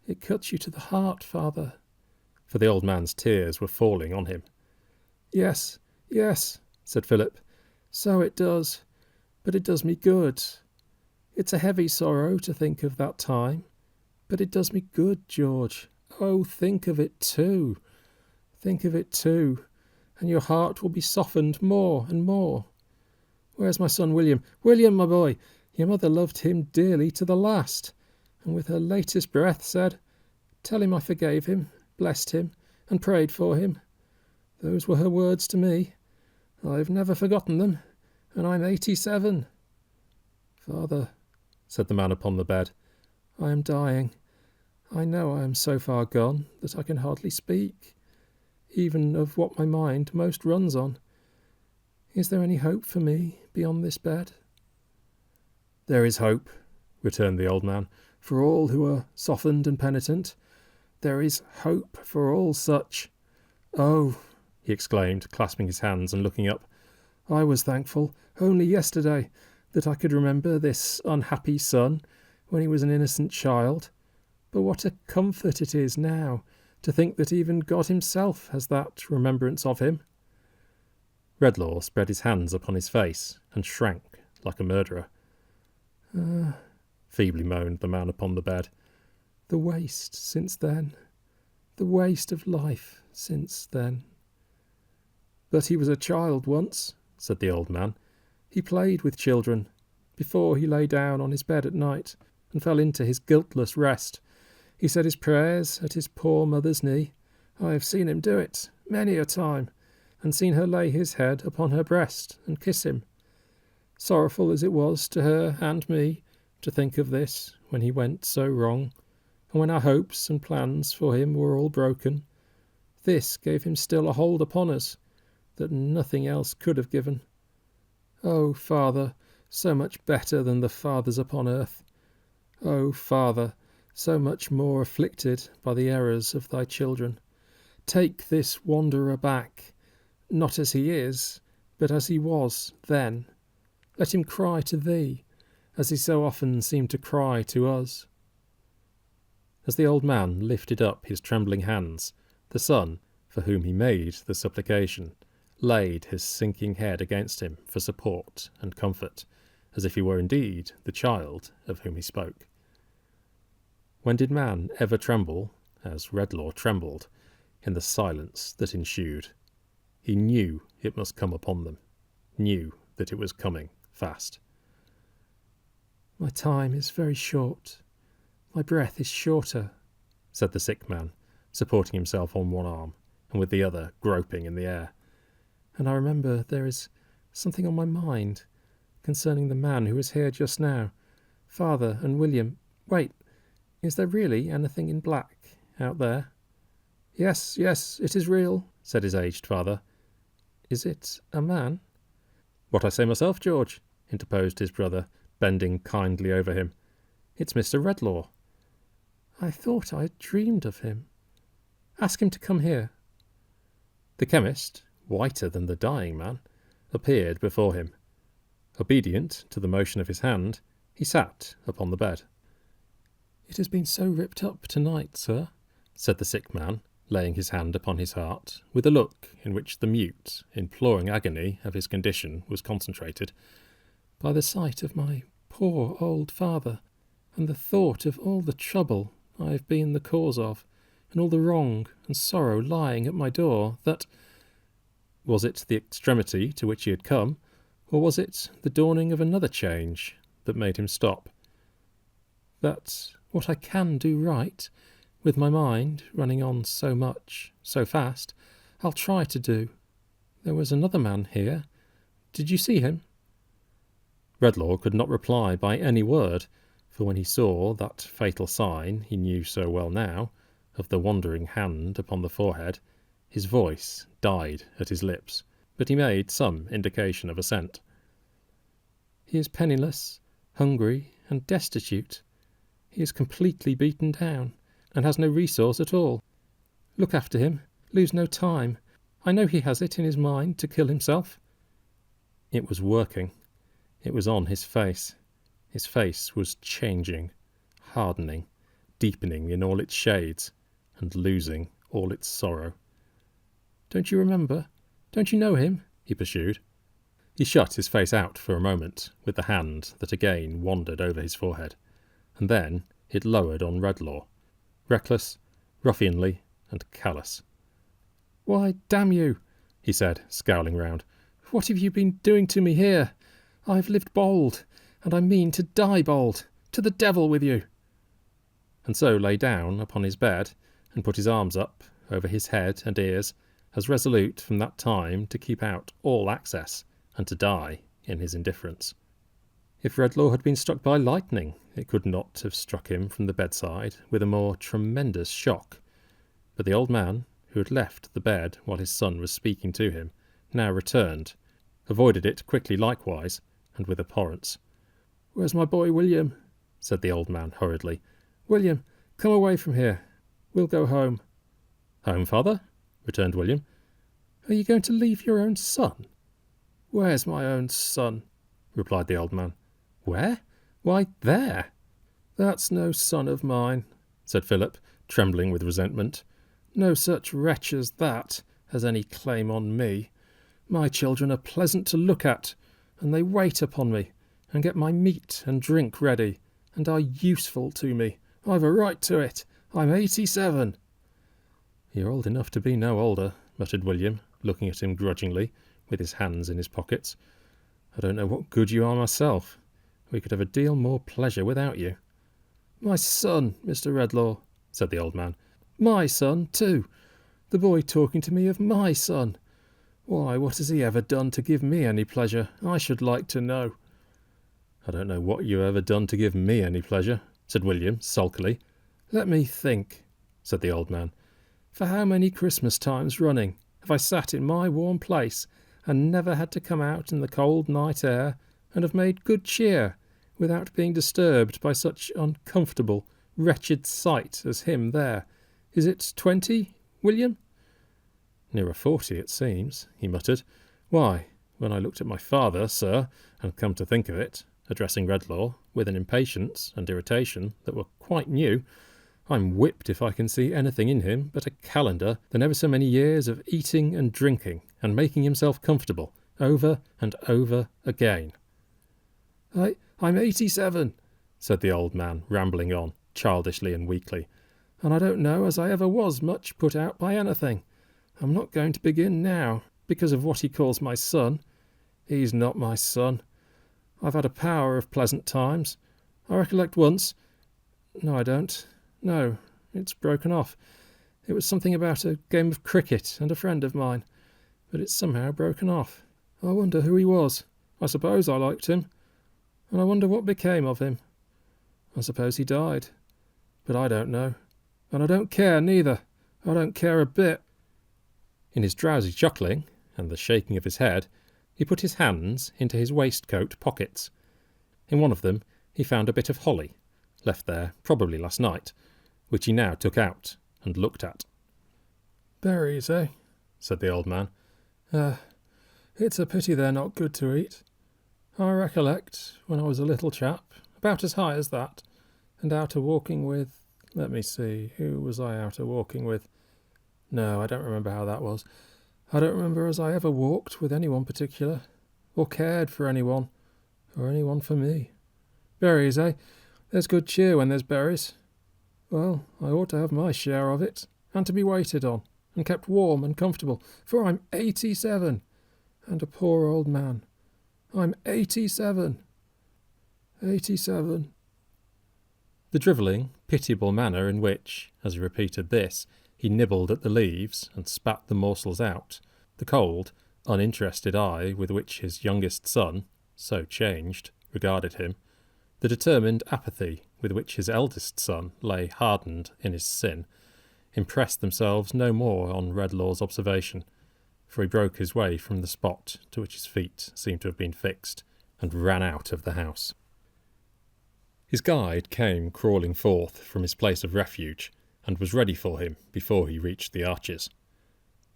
It cuts you to the heart, father. For the old man's tears were falling on him. Yes, yes, said Philip. So it does. But it does me good. It's a heavy sorrow to think of that time. But it does me good, George. Oh, think of it too. Think of it too. And your heart will be softened more and more. Where's my son William? William, my boy, your mother loved him dearly to the last, and with her latest breath said, Tell him I forgave him, blessed him, and prayed for him. Those were her words to me. I've never forgotten them, and I'm 87. Father, said the man upon the bed, I am dying. I know I am so far gone that I can hardly speak, even of what my mind most runs on. Is there any hope for me beyond this bed? There is hope, returned the old man, for all who are softened and penitent. There is hope for all such. Oh, he exclaimed, clasping his hands and looking up, I was thankful only yesterday that I could remember this unhappy son when he was an innocent child. But what a comfort it is now to think that even God himself has that remembrance of him. Redlaw spread his hands upon his face and shrank like a murderer. Feebly moaned the man upon the bed. The waste since then. The waste of life since then. But he was a child once, said the old man. He played with children before he lay down on his bed at night and fell into his guiltless rest. He said his prayers at his poor mother's knee. I have seen him do it many a time, and seen her lay his head upon her breast and kiss him. Sorrowful as it was to her and me to think of this when he went so wrong, and when our hopes and plans for him were all broken, this gave him still a hold upon us that nothing else could have given. Oh, Father, so much better than the fathers upon earth. Oh, Father, so much more afflicted by the errors of thy children. Take this wanderer back, not as he is, but as he was then. Let him cry to thee, as he so often seemed to cry to us. As the old man lifted up his trembling hands, the son, for whom he made the supplication, laid his sinking head against him for support and comfort, as if he were indeed the child of whom he spoke. When did man ever tremble, as Redlaw trembled, in the silence that ensued? He knew it must come upon them, knew that it was coming fast. My time is very short. My breath is shorter, said the sick man, supporting himself on one arm, and with the other groping in the air. And I remember there is something on my mind concerning the man who was here just now. Father and William, wait, is there really anything in black out there? Yes, yes, it is real, said his aged father. Is it a man? What I say myself, George, interposed his brother, bending kindly over him. It's Mr. Redlaw. I thought I had dreamed of him. Ask him to come here. The chemist, whiter than the dying man, appeared before him. Obedient to the motion of his hand, he sat upon the bed. It has been so ripped up tonight, sir, said the sick man, laying his hand upon his heart, with a look in which the mute, imploring agony of his condition was concentrated, by the sight of my poor old father, and the thought of all the trouble I have been the cause of, and all the wrong and sorrow lying at my door, that— Was it the extremity to which he had come, or was it the dawning of another change that made him stop? That what I can do right, with my mind running on so much, so fast, I'll try to do. There was another man here. Did you see him? Redlaw could not reply by any word, for when he saw that fatal sign he knew so well now, of the wandering hand upon the forehead, his voice died at his lips, but he made some indication of assent. He is penniless, hungry, and destitute. He is completely beaten down, and has no resource at all. Look after him, Lose no time. I know he has it in his mind to kill himself." It was working. It was on his face. His face was changing, hardening, deepening in all its shades, and losing all its sorrow. "Don't you remember? Don't you know him?" he pursued. He shut his face out for a moment with the hand that again wandered over his forehead, and then it lowered on Redlaw, reckless, ruffianly, and callous. "Why, damn you," he said, scowling round, "what have you been doing to me here? I've lived bold, and I mean to die bold. To the devil with you!" And so lay down upon his bed, and put his arms up over his head and ears, as resolute from that time to keep out all access, and to die in his indifference. If Redlaw had been struck by lightning, it could not have struck him from the bedside with a more tremendous shock. But the old man, who had left the bed while his son was speaking to him, now returned, avoided it quickly likewise, and with abhorrence. "Where's my boy William?" said the old man hurriedly. "William, come away from here. We'll go home." "Home, father?" returned William. "Are you going to leave your own son?" "Where's my own son?" replied the old man. "Where? Why, there." "That's no son of mine," said Philip, trembling with resentment. "No such wretch as that has any claim on me. My children are pleasant to look at, and they wait upon me, and get my meat and drink ready, and are useful to me. I've a right to it. I'm 87. "You're old enough to be no older," muttered William, looking at him grudgingly, with his hands in his pockets. "I don't know what good you are myself. We could have a deal more pleasure without you." "My son, Mr. Redlaw," said the old man. "My son, too. The boy talking to me of my son. Why, what has he ever done to give me any pleasure, I should like to know?" "I don't know what you've ever done to give me any pleasure," said William sulkily. "Let me think," said the old man. "For how many Christmas times running have I sat in my warm place, and never had to come out in the cold night air, and have made good cheer, without being disturbed by such uncomfortable, wretched sight as him there? Is it 20, William?" "Nearer 40, it seems," he muttered. "Why, when I looked at my father, sir, and come to think of it," addressing Redlaw, with an impatience and irritation that were quite new, "I'm whipped if I can see anything in him but a calendar than ever so many years of eating and drinking, and making himself comfortable, over and over again." I'm 87, said the old man, rambling on, childishly and weakly, "and I don't know as I ever was much put out by anything. I'm not going to begin now, because of what he calls my son. He's not my son. I've had a power of pleasant times. I recollect once— No, I don't. No, it's broken off. It was something about a game of cricket and a friend of mine, but it's somehow broken off. I wonder who he was. I suppose I liked him, and I wonder what became of him. I suppose he died, but I don't know, and I don't care neither. I don't care a bit." In his drowsy chuckling and the shaking of his head, he put his hands into his waistcoat pockets. In one of them he found a bit of holly, left there probably last night, which he now took out and looked at. "Berries, eh?" said the old man. It's a pity they're not good to eat. I recollect, when I was a little chap, about as high as that, and out a-walking with— let me see, who was I out a-walking with? No, I don't remember how that was. I don't remember as I ever walked with anyone particular, or cared for anyone, or anyone for me. Berries, eh? There's good cheer when there's berries. Well, I ought to have my share of it, and to be waited on, and kept warm and comfortable, for I'm 87, and a poor old man. I'm 87. 87. The drivelling, pitiable manner in which, as he repeated this, he nibbled at the leaves and spat the morsels out, the cold, uninterested eye with which his youngest son, so changed, regarded him, the determined apathy with which his eldest son lay hardened in his sin, impressed themselves no more on Redlaw's observation, for he broke his way from the spot to which his feet seemed to have been fixed, and ran out of the house. His guide came crawling forth from his place of refuge, and was ready for him before he reached the arches.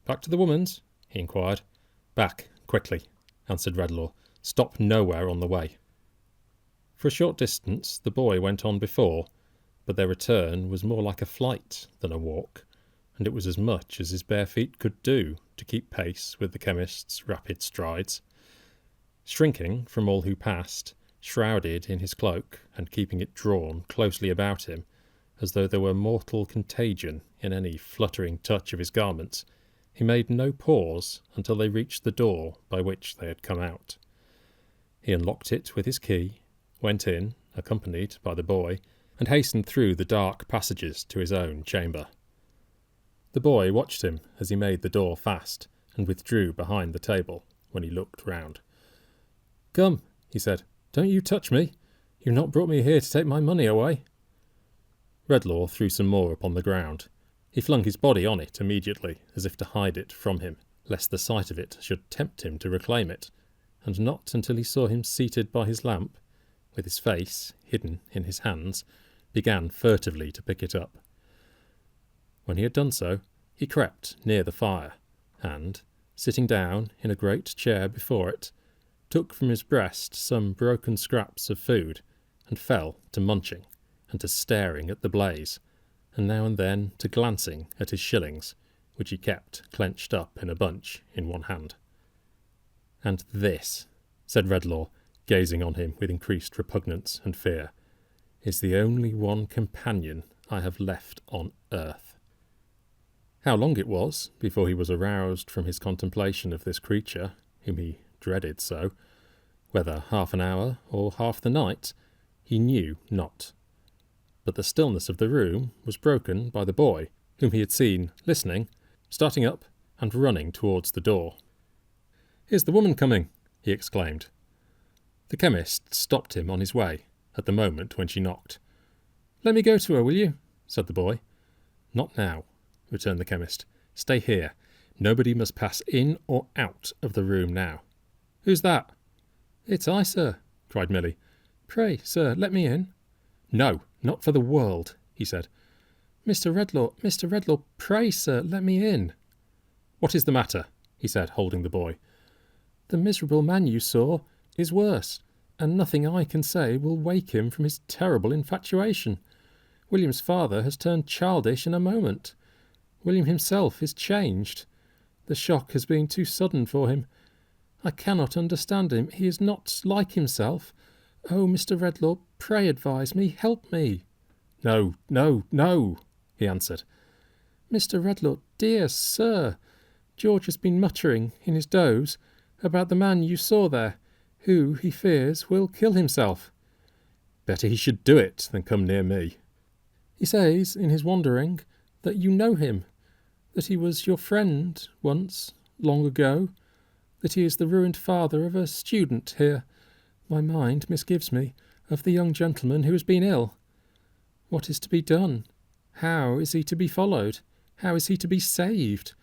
Back to the woman's? He inquired. Back, quickly, answered Redlaw. Stop nowhere on the way. For a short distance the boy went on before, but their return was more like a flight than a walk, and it was as much as his bare feet could do to keep pace with the chemist's rapid strides. Shrinking from all who passed, shrouded in his cloak and keeping it drawn closely about him, as though there were mortal contagion in any fluttering touch of his garments, he made no pause until they reached the door by which they had come out. He unlocked it with his key, went in, accompanied by the boy, and hastened through the dark passages to his own chamber. The boy watched him as he made the door fast, and withdrew behind the table when he looked round. "Come," he said, "don't you touch me. You've not brought me here to take my money away." Redlaw threw some more upon the ground. He flung his body on it immediately, as if to hide it from him, lest the sight of it should tempt him to reclaim it, and not until he saw him seated by his lamp, with his face hidden in his hands, began furtively to pick it up. When he had done so, he crept near the fire, and, sitting down in a great chair before it, took from his breast some broken scraps of food, and fell to munching, and to staring at the blaze, and now and then to glancing at his shillings, which he kept clenched up in a bunch in one hand. "And this," said Redlaw, gazing on him with increased repugnance and fear, "is the only one companion I have left on earth." How long it was before he was aroused from his contemplation of this creature, whom he dreaded so, whether half an hour or half the night, he knew not. But the stillness of the room was broken by the boy, whom he had seen listening, starting up and running towards the door. "Here's the woman coming," he exclaimed. The chemist stopped him on his way, at the moment when she knocked. "Let me go to her, will you?" said the boy. "Not now," returned the chemist. "Stay here. Nobody must pass in or out of the room now." "Who's that?" "It's I, sir," cried Milly. "Pray, sir, let me in." "No, not for the world," he said. Mr. Redlaw, pray, sir, let me in." "What is the matter?" he said, holding the boy. "The miserable man you saw is worse, and nothing I can say will wake him from his terrible infatuation. William's father has turned childish in a moment. William himself is changed. The shock has been too sudden for him. I cannot understand him. He is not like himself. Oh, Mr. Redlaw, pray advise me, help me." "No, no, no," he answered. "Mr. Redlaw, dear sir, George has been muttering in his doze about the man you saw there, who, he fears, will kill himself." "Better he should do it than come near me." "He says, in his wandering, that you know him, that he was your friend once, long ago, that he is the ruined father of a student here. My mind misgives me of the young gentleman who has been ill. What is to be done? How is he to be followed? How is he to be saved?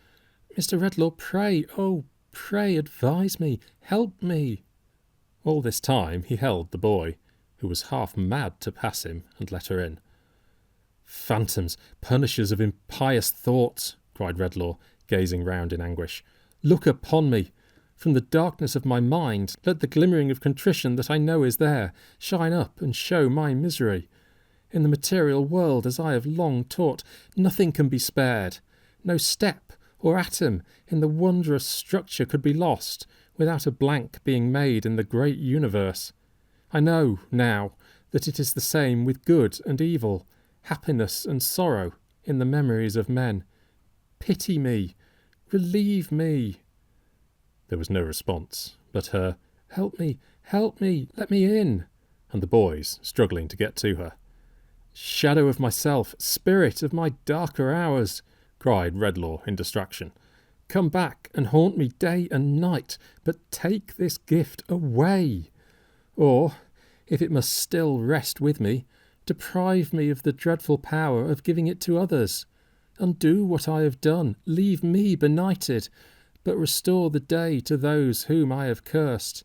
Mr. Redlaw, pray, oh, pray advise me, help me." All this time he held the boy, who was half mad to pass him and let her in. "Phantoms, punishers of impious thoughts," cried Redlaw, gazing round in anguish. "Look upon me. From the darkness of my mind, let the glimmering of contrition that I know is there shine up and show my misery. In the material world, as I have long taught, nothing can be spared. No step or atom in the wondrous structure could be lost without a blank being made in the great universe. I know, now, that it is the same with good and evil, happiness and sorrow in the memories of men. Pity me, relieve me." There was no response, but her help me, let me in," and the boys struggling to get to her. "Shadow of myself, spirit of my darker hours," cried Redlaw in distraction, "come back and haunt me day and night, but take this gift away. Or, if it must still rest with me, deprive me of the dreadful power of giving it to others. Undo what I have done, leave me benighted, but restore the day to those whom I have cursed.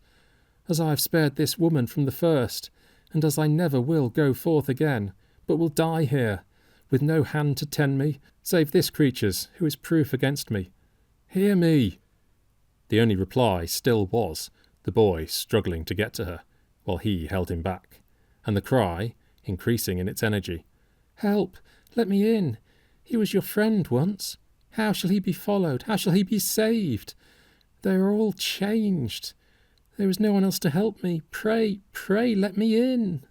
As I have spared this woman from the first, and as I never will go forth again, but will die here, with no hand to tend me, save this creature's, who is proof against me. Hear me!" The only reply still was the boy struggling to get to her, while he held him back, and the cry, increasing in its energy, "Help! Let me in! He was your friend once. How shall he be followed? How shall he be saved? They are all changed. There is no one else to help me. Pray, pray, let me in!"